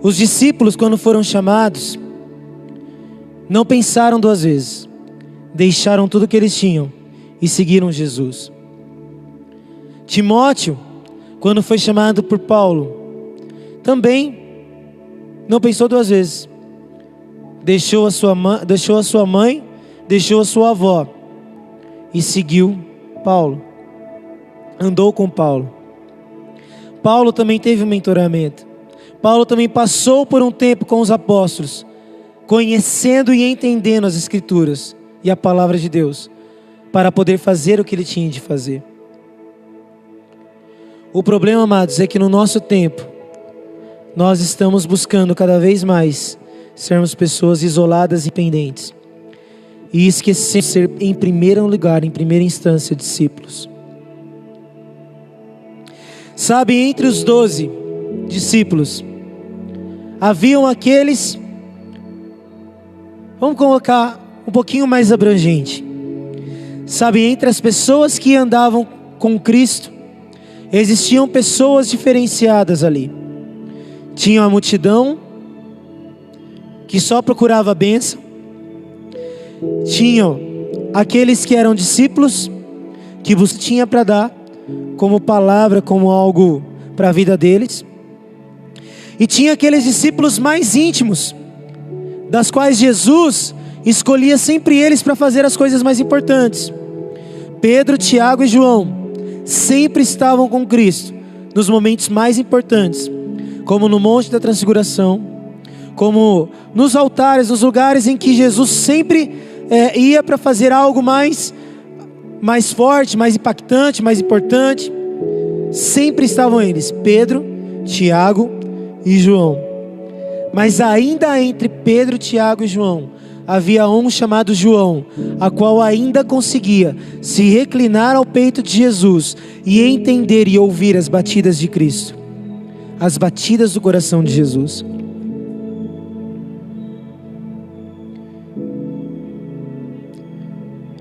Os discípulos, quando foram chamados, não pensaram duas vezes. Deixaram tudo que eles tinham e seguiram Jesus. Timóteo, quando foi chamado por Paulo, também não pensou duas vezes. Deixou a sua mãe, deixou a sua avó e seguiu Paulo. Andou com Paulo. Paulo também teve um mentoramento. Paulo também passou por um tempo com os apóstolos, conhecendo e entendendo as Escrituras e a palavra de Deus, para poder fazer o que ele tinha de fazer. O problema, amados, é que no nosso tempo, nós estamos buscando cada vez mais sermos pessoas isoladas e pendentes. E esquecemos de ser em primeiro lugar, em primeira instância, discípulos. Sabe, entre os 12 discípulos, haviam aqueles, vamos colocar um pouquinho mais abrangente. Sabe, entre as pessoas que andavam com Cristo, existiam pessoas diferenciadas ali. Tinha a multidão que só procurava a bênção. Tinham aqueles que eram discípulos, que você tinha para dar como palavra, como algo para a vida deles. E tinha aqueles discípulos mais íntimos, das quais Jesus escolhia sempre eles para fazer as coisas mais importantes. Pedro, Tiago e João sempre estavam com Cristo nos momentos mais importantes, como no Monte da Transfiguração, como nos altares, nos lugares em que Jesus sempre ia para fazer algo mais forte, mais impactante, mais importante. Sempre estavam eles, Pedro, Tiago e João. Mas ainda entre Pedro, Tiago e João, havia um chamado João, a qual ainda conseguia se reclinar ao peito de Jesus e entender e ouvir as batidas de Cristo, as batidas do coração de Jesus.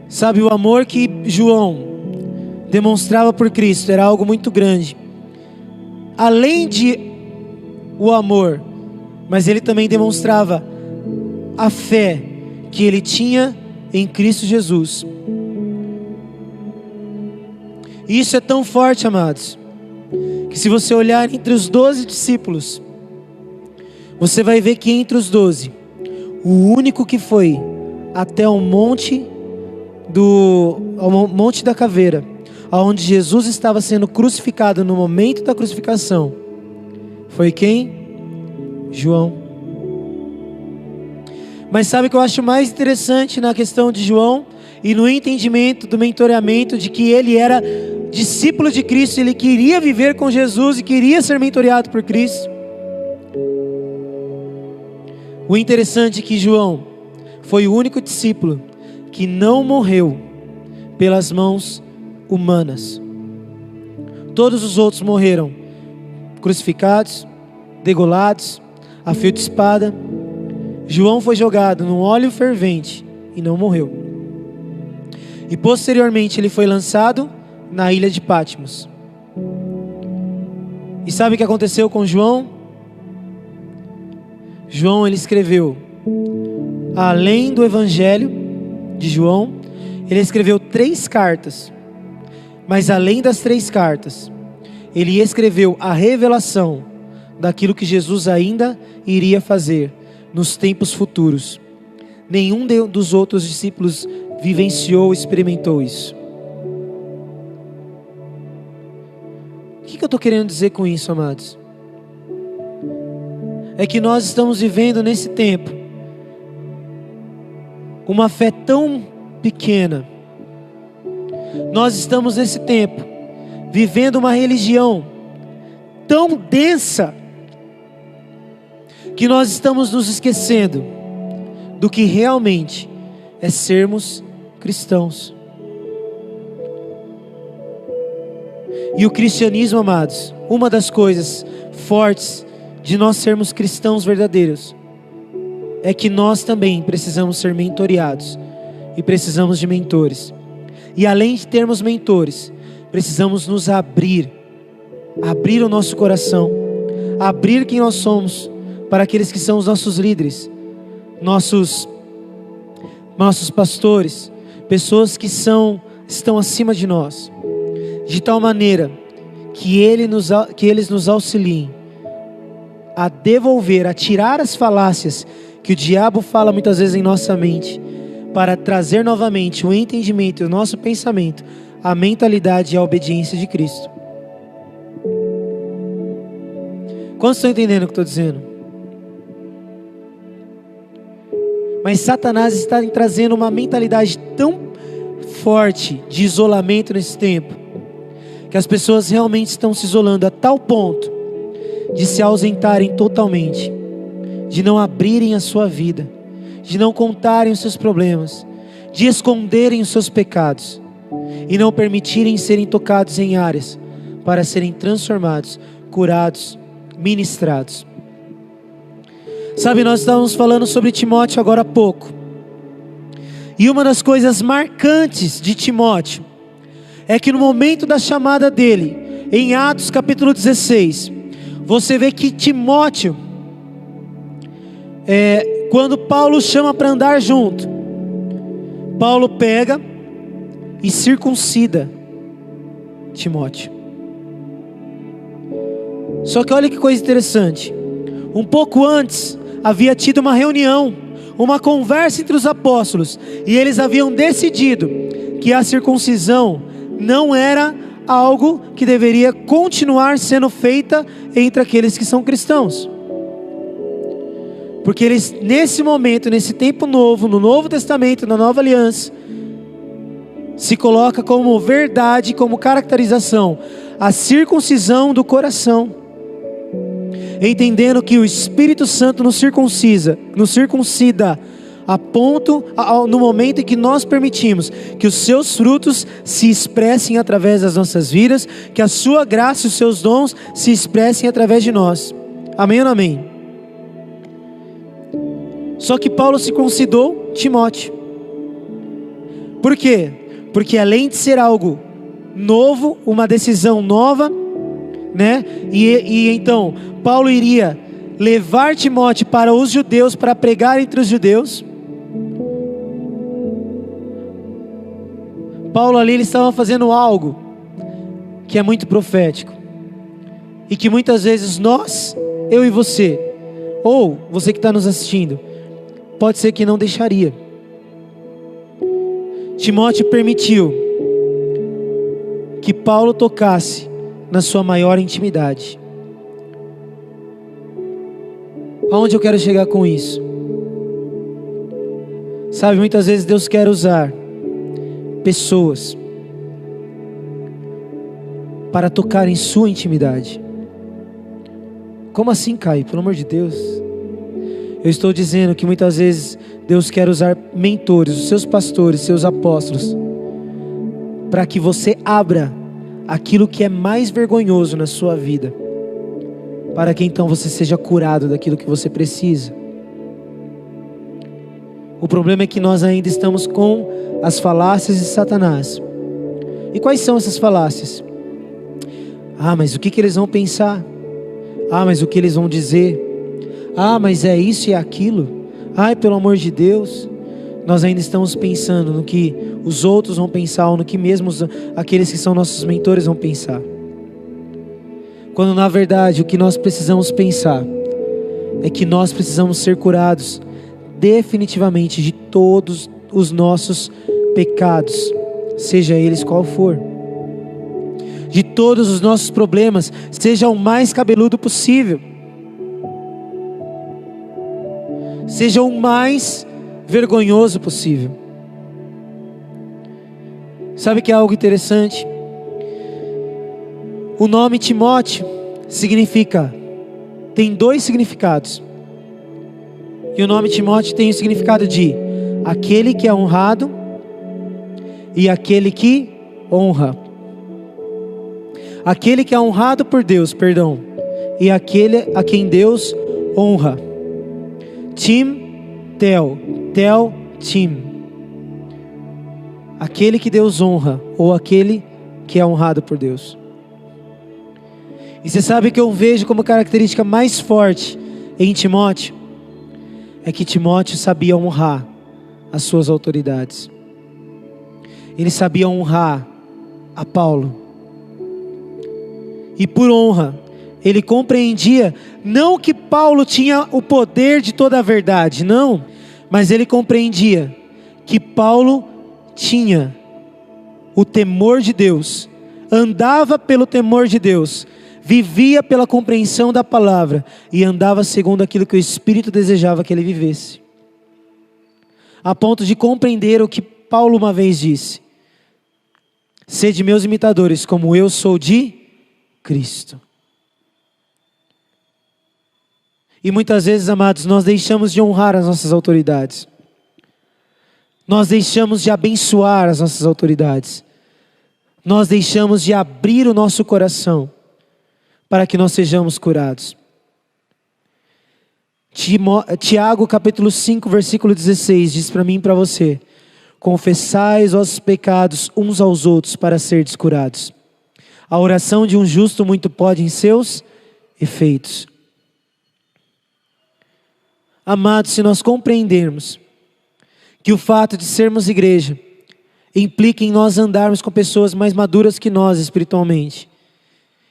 Sabe, o amor que João demonstrava por Cristo era algo muito grande. Além de o amor, mas ele também demonstrava a fé que ele tinha em Cristo Jesus. E isso é tão forte, amados, que se você olhar entre os 12 discípulos, você vai ver que entre os 12, o único que foi até o monte da caveira, onde Jesus estava sendo crucificado no momento da crucificação, foi quem? João. Mas sabe o que eu acho mais interessante na questão de João e no entendimento do mentoreamento, de que ele era discípulo de Cristo, ele queria viver com Jesus e queria ser mentoreado por Cristo. O interessante é que João foi o único discípulo que não morreu pelas mãos humanas. Todos os outros morreram crucificados, degolados, a fio de espada. João foi jogado num óleo fervente e não morreu. E posteriormente ele foi lançado na ilha de Patmos. E sabe o que aconteceu com João? João, ele escreveu, além do Evangelho de João, ele escreveu 3 cartas. Mas além das 3 cartas, ele escreveu a revelação daquilo que Jesus ainda iria fazer nos tempos futuros. Nenhum dos outros discípulos vivenciou, experimentou isso. O que eu estou querendo dizer com isso, amados? É que nós estamos vivendo nesse tempo uma fé tão pequena. Nós estamos nesse tempo vivendo uma religião tão densa que nós estamos nos esquecendo do que realmente é sermos cristãos. E o cristianismo, amados, uma das coisas fortes de nós sermos cristãos verdadeiros é que nós também precisamos ser mentoreados e precisamos de mentores. E além de termos mentores, precisamos nos abrir o nosso coração, abrir quem nós somos para aqueles que são os nossos líderes, nossos pastores, pessoas que estão acima de nós, de tal maneira que eles nos auxiliem a devolver, a tirar as falácias que o diabo fala muitas vezes em nossa mente, para trazer novamente o entendimento, o nosso pensamento, a mentalidade e a obediência de Cristo. Quantos estão entendendo o que eu estou dizendo? Mas Satanás está trazendo uma mentalidade tão forte de isolamento nesse tempo, que as pessoas realmente estão se isolando a tal ponto de se ausentarem totalmente, de não abrirem a sua vida, de não contarem os seus problemas, de esconderem os seus pecados e não permitirem serem tocados em áreas para serem transformados, curados, ministrados. Sabe, nós estávamos falando sobre Timóteo agora há pouco, e uma das coisas marcantes de Timóteo é que no momento da chamada dele, em Atos capítulo 16, você vê que Timóteo, quando Paulo chama para andar junto, Paulo pega e circuncida Timóteo. Só que olha que coisa interessante, um pouco antes havia tido uma reunião, uma conversa entre os apóstolos, e eles haviam decidido que a circuncisão não era algo que deveria continuar sendo feita entre aqueles que são cristãos. Porque eles, nesse momento, nesse tempo novo, no Novo Testamento, na Nova Aliança, se coloca como verdade, como caracterização, a circuncisão do coração. Entendendo que o Espírito Santo nos circuncida a ponto, no momento em que nós permitimos que os seus frutos se expressem através das nossas vidas, que a sua graça e os seus dons se expressem através de nós. Amém ou não amém? Só que Paulo circuncidou Timóteo. Por quê? Porque além de ser algo novo, uma decisão nova, né? E então Paulo iria levar Timóteo para os judeus, para pregar entre os judeus. Paulo ali, ele estava fazendo algo que é muito profético, e que muitas vezes nós, eu e você, ou você que está nos assistindo, pode ser que não deixaria. Timóteo permitiu que Paulo tocasse na sua maior intimidade. Aonde eu quero chegar com isso? Sabe, muitas vezes Deus quer usar pessoas para tocar em sua intimidade. Como assim, Caio? Pelo amor de Deus. Eu estou dizendo que muitas vezes Deus quer usar mentores, os seus pastores, seus apóstolos, para que você abra aquilo que é mais vergonhoso na sua vida, para que então você seja curado daquilo que você precisa. O problema é que nós ainda estamos com as falácias de Satanás. E quais são essas falácias? Mas o que eles vão pensar? Mas o que eles vão dizer? mas é isso e é aquilo. Ai, pelo amor de Deus. Nós ainda estamos pensando no que os outros vão pensar, ou no que mesmo aqueles que são nossos mentores vão pensar. Quando na verdade o que nós precisamos pensar é que nós precisamos ser curados definitivamente de todos os nossos pecados, seja eles qual for. De todos os nossos problemas, seja o mais cabeludo possível. Seja o mais vergonhoso possível. Sabe que é algo interessante? O nome Timóteo tem 2 significados. E o nome Timóteo tem o significado de aquele que é honrado e aquele que honra. Aquele que é honrado por Deus, e aquele a quem Deus honra. Tim. Aquele que Deus honra, ou aquele que é honrado por Deus. E você sabe que eu vejo como característica mais forte em Timóteo? É que Timóteo sabia honrar as suas autoridades. Ele sabia honrar a Paulo. E por honra, ele compreendia, não que Paulo tinha o poder de toda a verdade, não. Mas ele compreendia que Paulo tinha o temor de Deus, andava pelo temor de Deus, vivia pela compreensão da palavra e andava segundo aquilo que o Espírito desejava que ele vivesse. A ponto de compreender o que Paulo uma vez disse: sede meus imitadores, como eu sou de Cristo. E muitas vezes, amados, nós deixamos de honrar as nossas autoridades. Nós deixamos de abençoar as nossas autoridades. Nós deixamos de abrir o nosso coração para que nós sejamos curados. Tiago capítulo 5, versículo 16 diz para mim e para você: confessai os vossos pecados uns aos outros para serdes curados. A oração de um justo muito pode em seus efeitos. Amados, se nós compreendermos que o fato de sermos igreja implica em nós andarmos com pessoas mais maduras que nós espiritualmente,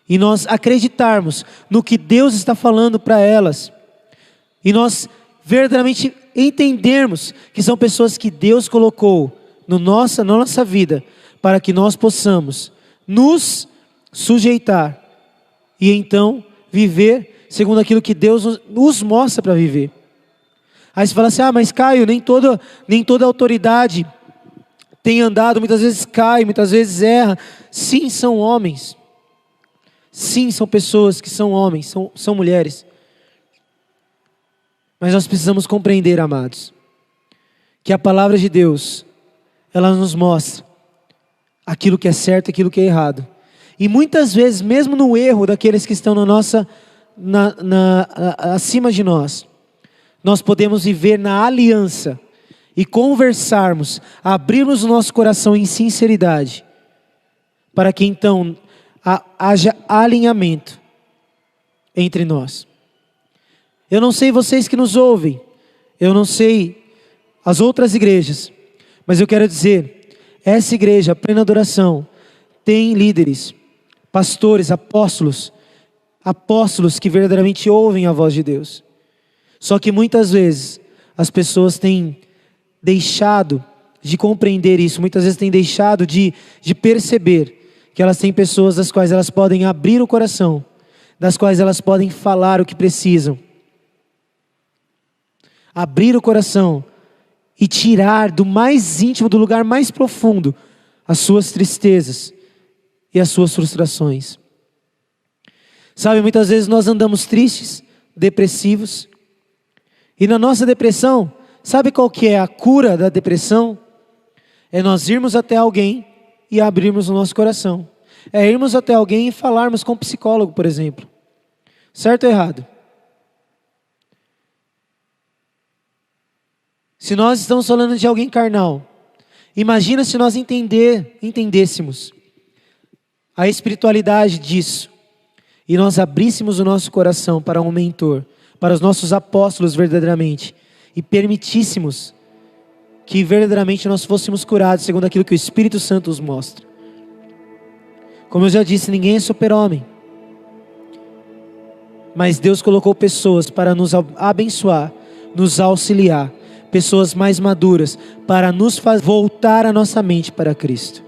e nós acreditarmos no que Deus está falando para elas, e nós verdadeiramente entendermos que são pessoas que Deus colocou na nossa vida, para que nós possamos nos sujeitar e então viver segundo aquilo que Deus nos mostra para viver. Aí você fala assim: mas Caio, nem toda autoridade tem andado, muitas vezes cai, muitas vezes erra. Sim, são homens. Sim, são pessoas que são homens, são mulheres. Mas nós precisamos compreender, amados, que a palavra de Deus, ela nos mostra aquilo que é certo e aquilo que é errado. E muitas vezes, mesmo no erro daqueles que estão acima de nós, nós podemos viver na aliança e conversarmos, abrirmos o nosso coração em sinceridade, para que então haja alinhamento entre nós. Eu não sei vocês que nos ouvem, eu não sei as outras igrejas, mas eu quero dizer, essa igreja, Plena Adoração, tem líderes, pastores, apóstolos que verdadeiramente ouvem a voz de Deus. Só que muitas vezes as pessoas têm deixado de compreender isso, muitas vezes têm deixado de perceber que elas têm pessoas das quais elas podem abrir o coração, das quais elas podem falar o que precisam. Abrir o coração e tirar do mais íntimo, do lugar mais profundo, as suas tristezas e as suas frustrações. Sabe, muitas vezes nós andamos tristes, depressivos, e na nossa depressão, sabe qual que é a cura da depressão? É nós irmos até alguém e abrirmos o nosso coração. É irmos até alguém e falarmos com um psicólogo, por exemplo. Certo ou errado? Se nós estamos falando de alguém carnal, imagina se nós entendêssemos a espiritualidade disso, e nós abríssemos o nosso coração para um mentor, para os nossos apóstolos verdadeiramente e permitíssemos que verdadeiramente nós fôssemos curados segundo aquilo que o Espírito Santo nos mostra. Como eu já disse, ninguém é super-homem, mas Deus colocou pessoas para nos abençoar, nos auxiliar, pessoas mais maduras, para nos fazer voltar a nossa mente para Cristo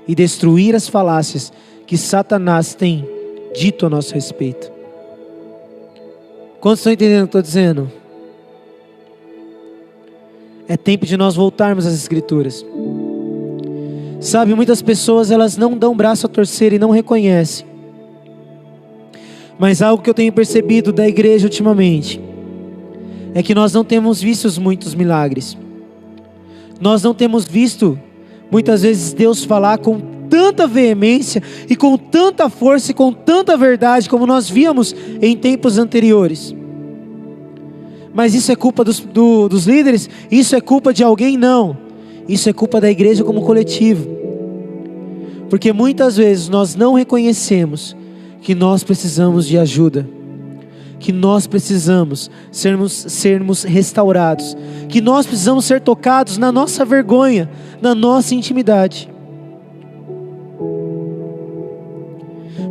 e destruir as falácias que Satanás tem dito a nosso respeito. Quantos estão entendendo o que eu estou dizendo? É tempo de nós voltarmos às Escrituras. Sabe, muitas pessoas elas não dão braço a torcer e não reconhecem. Mas algo que eu tenho percebido da igreja ultimamente é que nós não temos visto muitos milagres. Nós não temos visto muitas vezes Deus falar com tanta veemência e com tanta força e com tanta verdade como nós víamos em tempos anteriores. Mas isso é culpa dos líderes? Isso é culpa de alguém? Não. Isso é culpa da igreja como coletivo. Porque muitas vezes nós não reconhecemos que nós precisamos de ajuda, que nós precisamos sermos restaurados, que nós precisamos ser tocados na nossa vergonha, na nossa intimidade.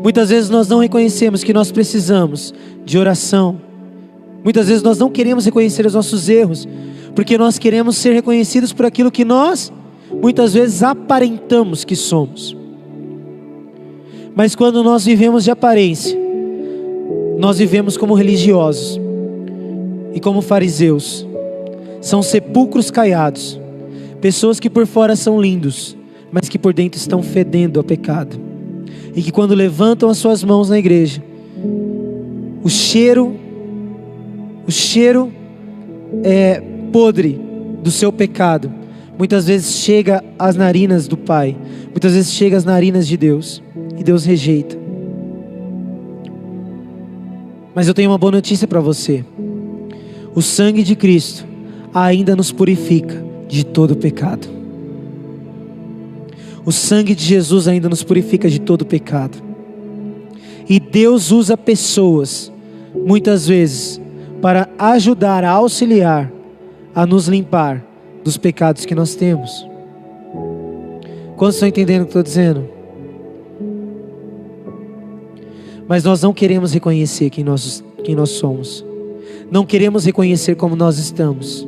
Muitas vezes nós não reconhecemos que nós precisamos de oração. Muitas vezes nós não queremos reconhecer os nossos erros, porque nós queremos ser reconhecidos por aquilo que nós, muitas vezes, aparentamos que somos. Mas quando nós vivemos de aparência, nós vivemos como religiosos e como fariseus. São sepulcros caiados, pessoas que por fora são lindos, mas que por dentro estão fedendo a pecado. E que quando levantam as suas mãos na igreja, o cheiro podre do seu pecado muitas vezes chega às narinas do Pai, muitas vezes chega às narinas de Deus, e Deus rejeita. Mas eu tenho uma boa notícia para você: o sangue de Cristo ainda nos purifica de todo pecado. O sangue de Jesus ainda nos purifica de todo pecado. E Deus usa pessoas, muitas vezes, para ajudar, a auxiliar, a nos limpar dos pecados que nós temos. Quantos estão entendendo o que eu estou dizendo? Mas nós não queremos reconhecer quem nós somos. Não queremos reconhecer como nós estamos.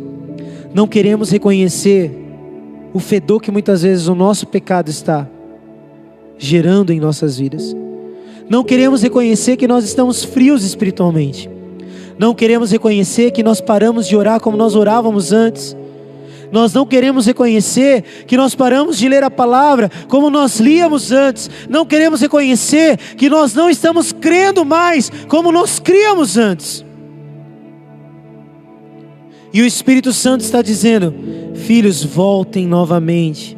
Não queremos reconhecer o fedor que muitas vezes o nosso pecado está gerando em nossas vidas. Não queremos reconhecer que nós estamos frios espiritualmente. Não queremos reconhecer que nós paramos de orar como nós orávamos antes. Nós não queremos reconhecer que nós paramos de ler a palavra como nós líamos antes. Não queremos reconhecer que nós não estamos crendo mais como nós críamos antes. E o Espírito Santo está dizendo: filhos, voltem novamente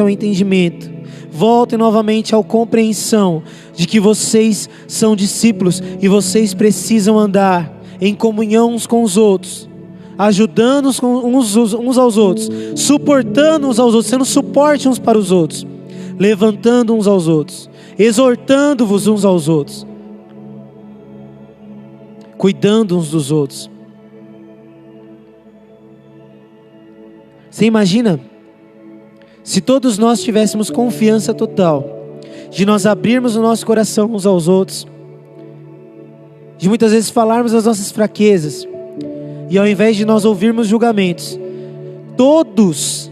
ao entendimento, voltem novamente à compreensão de que vocês são discípulos e vocês precisam andar em comunhão uns com os outros, ajudando uns aos outros, suportando uns aos outros, sendo suporte uns para os outros, levantando uns aos outros, exortando-vos uns aos outros, cuidando uns dos outros. Você imagina se todos nós tivéssemos confiança total de nós abrirmos o nosso coração uns aos outros, de muitas vezes falarmos as nossas fraquezas, e ao invés de nós ouvirmos julgamentos, todos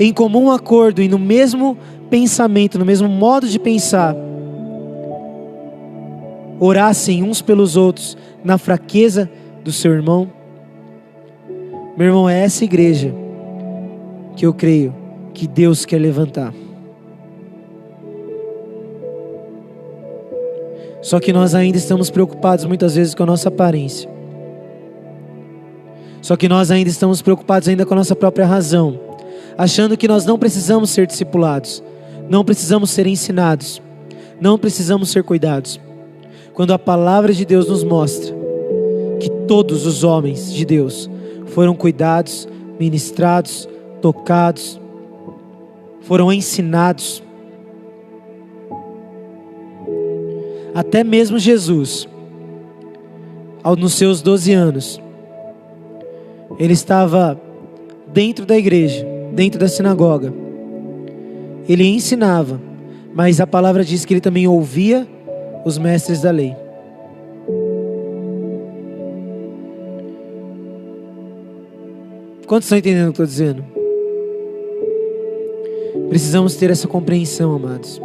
em comum acordo e no mesmo pensamento, no mesmo modo de pensar, orassem uns pelos outros na fraqueza do seu irmão. Meu irmão, é essa igreja que eu creio que Deus quer levantar. Só que nós ainda estamos preocupados muitas vezes com a nossa aparência. Só que nós ainda estamos preocupados ainda com a nossa própria razão, achando que nós não precisamos ser discipulados, não precisamos ser ensinados, não precisamos ser cuidados. Quando a palavra de Deus nos mostra que todos os homens de Deus foram cuidados, ministrados, tocados, foram ensinados. Até mesmo Jesus, nos seus 12 anos, ele estava dentro da igreja, dentro da sinagoga. Ele ensinava, mas a palavra diz que ele também ouvia os mestres da lei. Quantos estão entendendo o que eu estou dizendo? Precisamos ter essa compreensão, amados.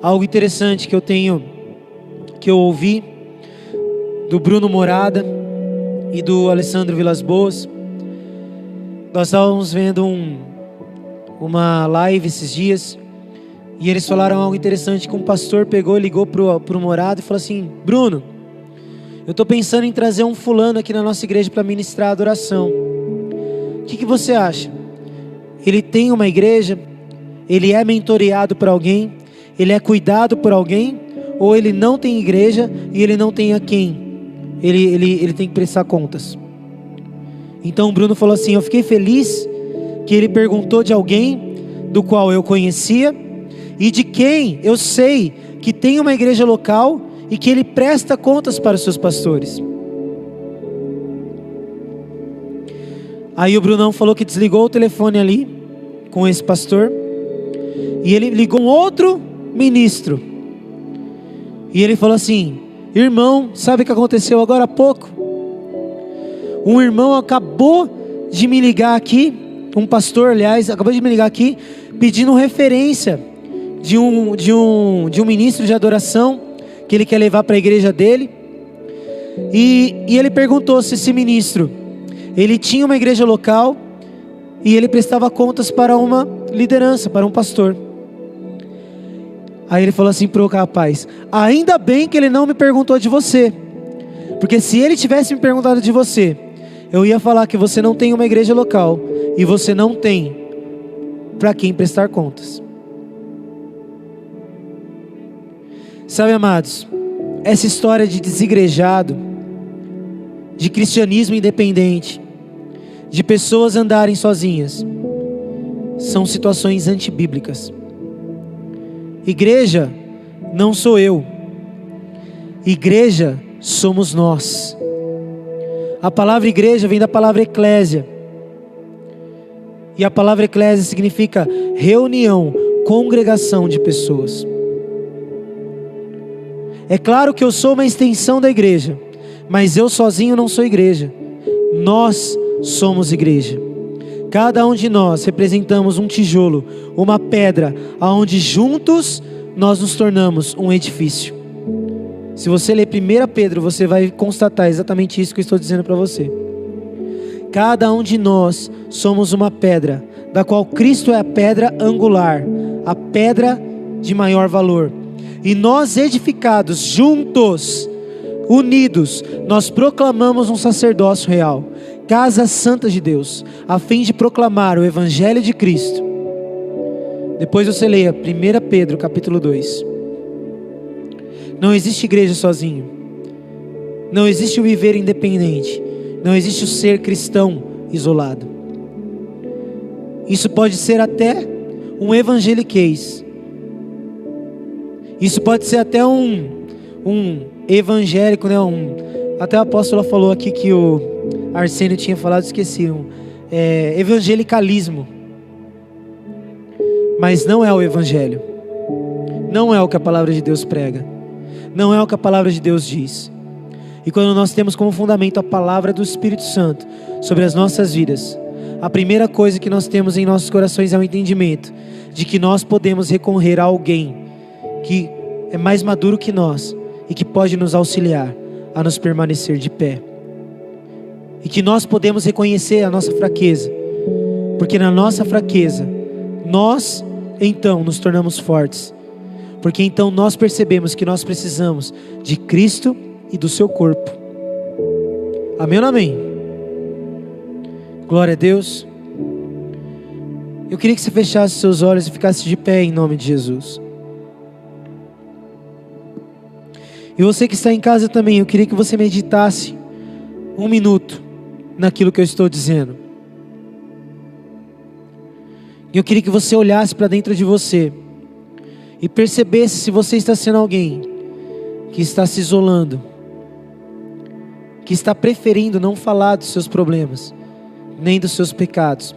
Algo interessante que eu ouvi do Bruno Morada e do Alessandro Vilas Boas. Nós estávamos vendo uma live esses dias, e eles falaram algo interessante, que um pastor pegou e ligou pro Morada e falou assim: Bruno, eu estou pensando em trazer um fulano aqui na nossa igreja para ministrar a adoração. O que você acha? Ele tem uma igreja? Ele é mentoreado por alguém? Ele é cuidado por alguém? Ou ele não tem igreja e ele não tem a quem ele tem que prestar contas? Então o Bruno falou assim: eu fiquei feliz que ele perguntou de alguém do qual eu conhecia e de quem eu sei que tem uma igreja local e que ele presta contas para os seus pastores. Aí o Brunão falou que desligou o telefone ali com esse pastor, e ele ligou um outro ministro, e ele falou assim: irmão, sabe o que aconteceu agora há pouco? Um irmão acabou de me ligar aqui, um pastor, aliás, acabou de me ligar aqui, pedindo referência de um ministro de adoração que ele quer levar para a igreja dele. E ele perguntou se esse ministro, ele tinha uma igreja local e ele prestava contas para uma liderança, para um pastor. Aí ele falou assim para o rapaz: ainda bem que ele não me perguntou de você, porque se ele tivesse me perguntado de você, eu ia falar que você não tem uma igreja local e você não tem para quem prestar contas. Sabe, amados, essa história de desigrejado, de cristianismo independente, de pessoas andarem sozinhas, são situações antibíblicas. Igreja não sou eu, igreja somos nós. A palavra igreja vem da palavra eclésia, e a palavra eclésia significa reunião, congregação de pessoas. É claro que eu sou uma extensão da igreja, mas eu sozinho não sou igreja. Nós somos igreja. Cada um de nós representamos um tijolo, uma pedra, aonde juntos nós nos tornamos um edifício. Se você ler 1 Pedro, você vai constatar exatamente isso que eu estou dizendo para você. Cada um de nós somos uma pedra, da qual Cristo é a pedra angular, a pedra de maior valor. E nós, edificados juntos, unidos, nós proclamamos um sacerdócio real, casa santa de Deus, a fim de proclamar o evangelho de Cristo. Depois você leia 1 Pedro capítulo 2. Não existe igreja sozinho, não existe o viver independente, não existe o ser cristão isolado. Isso pode ser até um evangeliquez, isso pode ser até um evangélico, né? Até a apóstola falou aqui que o Arsênio tinha falado, esqueci, evangelicalismo. Mas não é o evangelho, não é o que a palavra de Deus prega, não é o que a palavra de Deus diz. E quando nós temos como fundamento a palavra do Espírito Santo sobre as nossas vidas, a primeira coisa que nós temos em nossos corações é o entendimento de que nós podemos recorrer a alguém que é mais maduro que nós e que pode nos auxiliar a nos permanecer de pé. E que nós podemos reconhecer a nossa fraqueza, porque na nossa fraqueza nós então nos tornamos fortes, porque então nós percebemos que nós precisamos de Cristo e do seu corpo. Amém ou não amém? Glória a Deus. Eu queria que você fechasse seus olhos e ficasse de pé em nome de Jesus. E você que está em casa também, eu queria que você meditasse 1 minuto naquilo que eu estou dizendo. E eu queria que você olhasse para dentro de você e percebesse se você está sendo alguém que está se isolando, que está preferindo não falar dos seus problemas, nem dos seus pecados.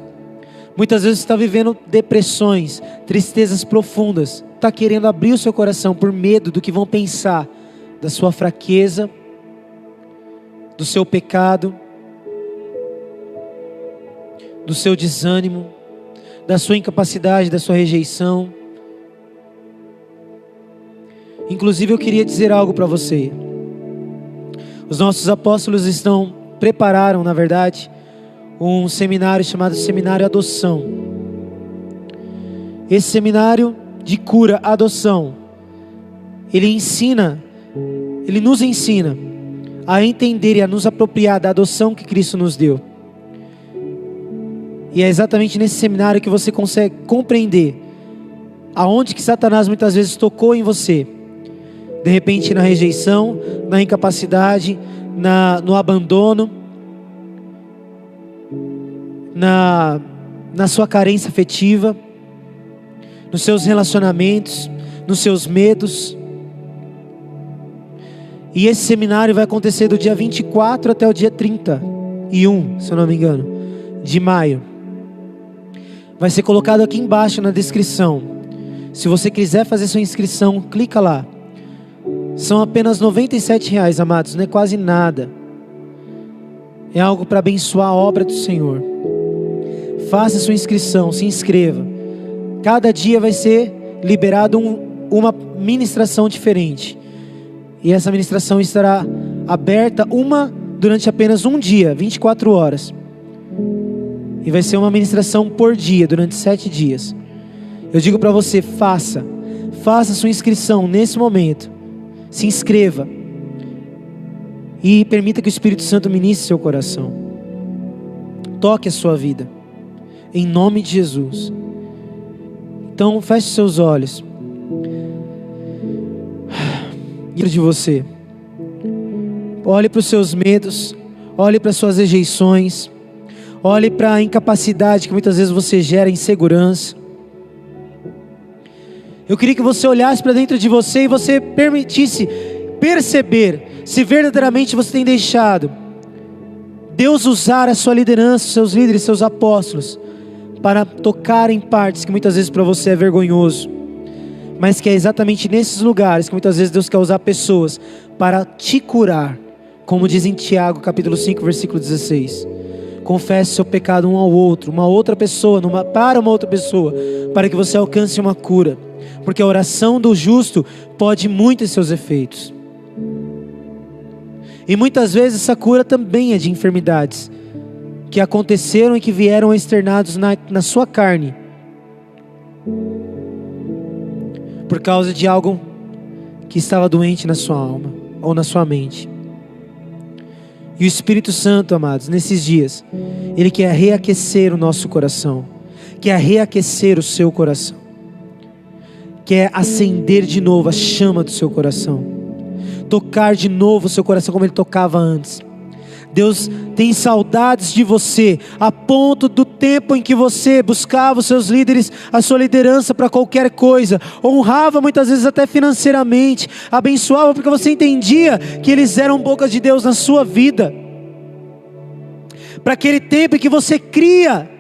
Muitas vezes você está vivendo depressões, tristezas profundas, está querendo abrir o seu coração por medo do que vão pensar, da sua fraqueza, do seu pecado, do seu desânimo, da sua incapacidade, da sua rejeição. Inclusive eu queria dizer algo para você. Os nossos apóstolos prepararam, na verdade, um seminário chamado Seminário Adoção. Esse seminário de cura, adoção, ele nos ensina a entender e a nos apropriar da adoção que Cristo nos deu. E é exatamente nesse seminário que você consegue compreender aonde que Satanás muitas vezes tocou em você. De repente na rejeição, na incapacidade, no abandono, na sua carência afetiva, nos seus relacionamentos, nos seus medos. E esse seminário vai acontecer do dia 24 até o dia 31, se eu não me engano, de maio. Vai ser colocado aqui embaixo na descrição. Se você quiser fazer sua inscrição, clica lá. São apenas R$ 97, amados, não é quase nada. É algo para abençoar a obra do Senhor. Faça sua inscrição, se inscreva. Cada dia vai ser liberado uma ministração diferente. E essa ministração estará aberta durante apenas um dia, 24 horas. E vai ser uma ministração por dia, durante 7 dias. Eu digo para você, faça sua inscrição nesse momento. Se inscreva. E permita que o Espírito Santo ministre seu coração. Toque a sua vida. Em nome de Jesus. Então feche seus olhos. Dentro de você. Olhe para os seus medos. Olhe para as suas rejeições. Olhe para a incapacidade que muitas vezes você gera, insegurança. Eu queria que você olhasse para dentro de você e você permitisse perceber se verdadeiramente você tem deixado Deus usar a sua liderança, seus líderes, seus apóstolos, para tocar em partes que muitas vezes para você é vergonhoso, mas que é exatamente nesses lugares que muitas vezes Deus quer usar pessoas para te curar, como diz em Tiago capítulo 5 versículo 16. Confesse seu pecado um ao outro, para uma outra pessoa, para que você alcance uma cura, porque a oração do justo pode muito em seus efeitos. E muitas vezes essa cura também é de enfermidades que aconteceram e que vieram externados na sua carne, por causa de algo que estava doente na sua alma ou na sua mente. E o Espírito Santo, amados, nesses dias, Ele quer reaquecer o nosso coração, quer reaquecer o seu coração, quer acender de novo a chama do seu coração, tocar de novo o seu coração como Ele tocava antes. Deus tem saudades de você, a ponto do tempo em que você buscava os seus líderes, a sua liderança para qualquer coisa, honrava muitas vezes até financeiramente, abençoava porque você entendia que eles eram bocas de Deus na sua vida. Para aquele tempo em que você cria,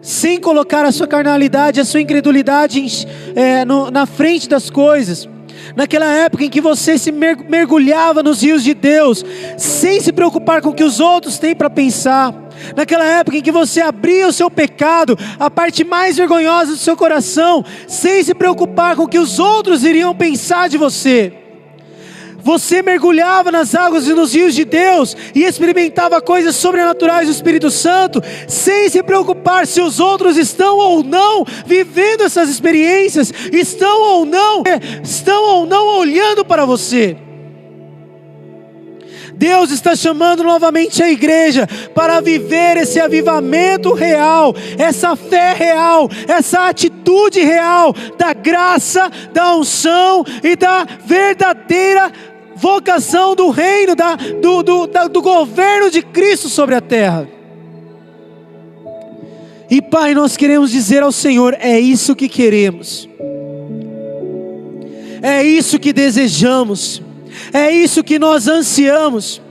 sem colocar a sua carnalidade, a sua incredulidade na frente das coisas. Naquela época em que você se mergulhava nos rios de Deus, sem se preocupar com o que os outros têm para pensar. Naquela época em que você abria o seu pecado, a parte mais vergonhosa do seu coração, sem se preocupar com o que os outros iriam pensar de você. Você mergulhava nas águas e nos rios de Deus e experimentava coisas sobrenaturais do Espírito Santo, sem se preocupar se os outros estão ou não vivendo essas experiências, estão ou não olhando para você. Deus está chamando novamente a igreja para viver esse avivamento real, essa fé real, essa atitude real da graça, da unção e da verdadeira vocação do reino, do governo de Cristo sobre a terra. E Pai, nós queremos dizer ao Senhor, é isso que queremos, é isso que desejamos, é isso que nós ansiamos.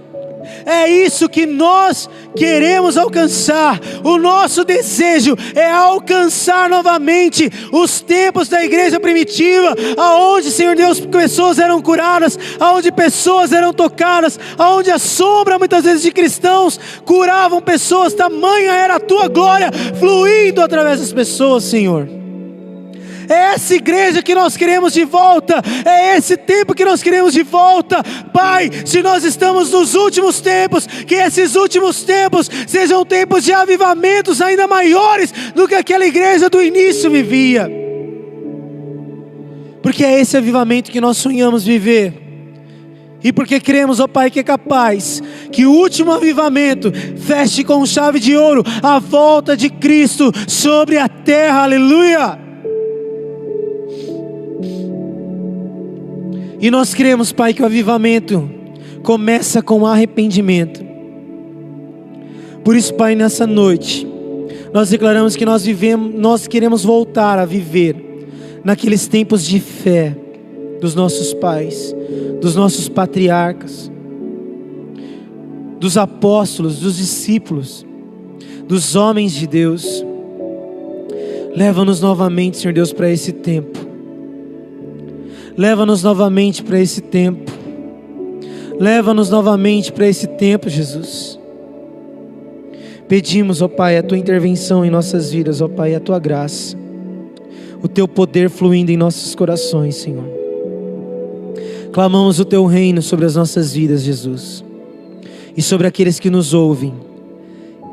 É isso que nós queremos alcançar. O nosso desejo é alcançar novamente os tempos da igreja primitiva, aonde, Senhor Deus, pessoas eram curadas, aonde pessoas eram tocadas, aonde a sombra muitas vezes de cristãos curavam pessoas. Tamanha era a tua glória fluindo através das pessoas, Senhor. É essa igreja que nós queremos de volta. É esse tempo que nós queremos de volta. Pai, se nós estamos nos últimos tempos, que esses últimos tempos sejam tempos de avivamentos ainda maiores do que aquela igreja do início vivia. Porque é esse avivamento que nós sonhamos viver. E porque cremos, ó Pai, que é capaz que o último avivamento feche com chave de ouro a volta de Cristo sobre a terra. Aleluia! E nós cremos, Pai, que o avivamento começa com arrependimento. Por isso, Pai, nessa noite, nós declaramos que nós queremos voltar a viver naqueles tempos de fé dos nossos pais, dos nossos patriarcas, dos apóstolos, dos discípulos, dos homens de Deus. Leva-nos novamente, Senhor Deus, para esse tempo. Leva-nos novamente para esse tempo. Leva-nos novamente para esse tempo, Jesus. Pedimos, ó Pai, a Tua intervenção em nossas vidas, ó Pai, a Tua graça, o Teu poder fluindo em nossos corações, Senhor. Clamamos o Teu reino sobre as nossas vidas, Jesus, e sobre aqueles que nos ouvem.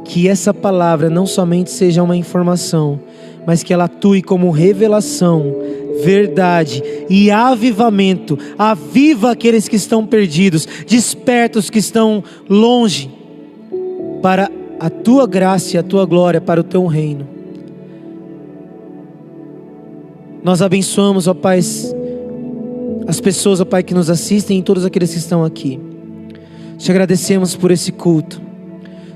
Que essa palavra não somente seja uma informação, mas que ela atue como revelação, verdade e avivamento. Aviva aqueles que estão perdidos, desperta os que estão longe, para a Tua graça e a Tua glória, para o Teu reino. Nós abençoamos, ó Pai, as pessoas, ó Pai, que nos assistem e todos aqueles que estão aqui. Te agradecemos por esse culto.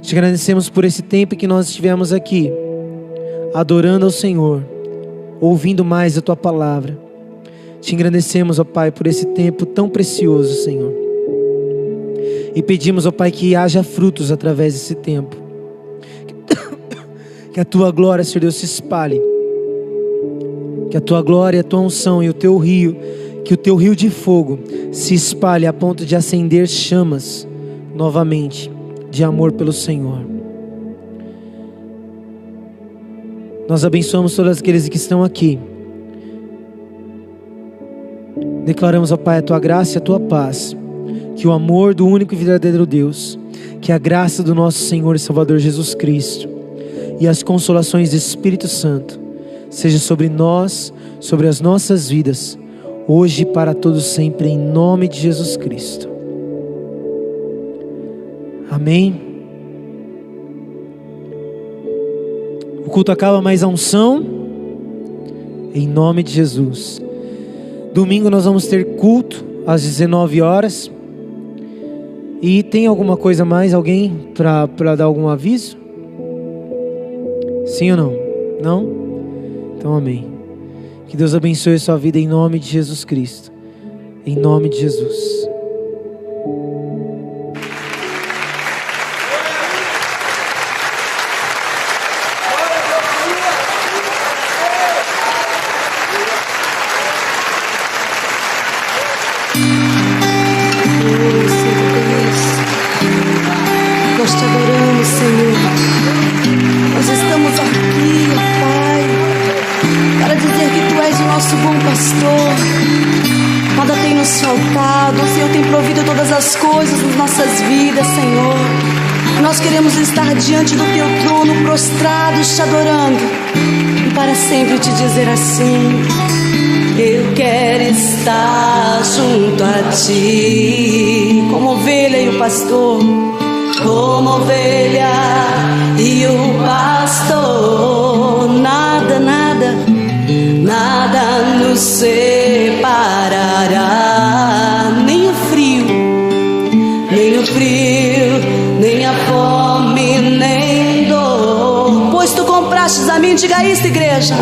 Te agradecemos por esse tempo que nós estivemos aqui, adorando ao Senhor, ouvindo mais a Tua palavra. Te agradecemos, ó Pai, por esse tempo tão precioso, Senhor. E pedimos, ó Pai, que haja frutos através desse tempo. Que a Tua glória, Senhor Deus, se espalhe. Que a Tua glória, a Tua unção e o Teu rio, que o Teu rio de fogo se espalhe a ponto de acender chamas novamente de amor pelo Senhor. Nós abençoamos todos aqueles que estão aqui. Declaramos, ó Pai, a Tua graça e a Tua paz. Que o amor do único e verdadeiro Deus, que a graça do nosso Senhor e Salvador Jesus Cristo e as consolações do Espírito Santo seja sobre nós, sobre as nossas vidas, hoje e para todos sempre, em nome de Jesus Cristo. Amém. O culto acaba, mas a unção, em nome de Jesus. Domingo nós vamos ter culto às 19 horas. E tem alguma coisa mais? Alguém para dar algum aviso? Sim ou não? Não? Então amém. Que Deus abençoe a sua vida em nome de Jesus Cristo. Em nome de Jesus. Nós te adoramos, Senhor. Nós estamos aqui, ó Pai, para dizer que Tu és o nosso bom pastor. Nada tem nos faltado, o Senhor tem provido todas as coisas nas nossas vidas, Senhor. Nós queremos estar diante do Teu trono, prostrados, te adorando, e para sempre te dizer assim: eu quero estar junto a Ti, como ovelha e o pastor. Como ovelha e o pastor, nada, nada, nada nos separará, nem o frio, nem a fome, nem dor. Pois Tu comprastes a mim, diga isso, igreja.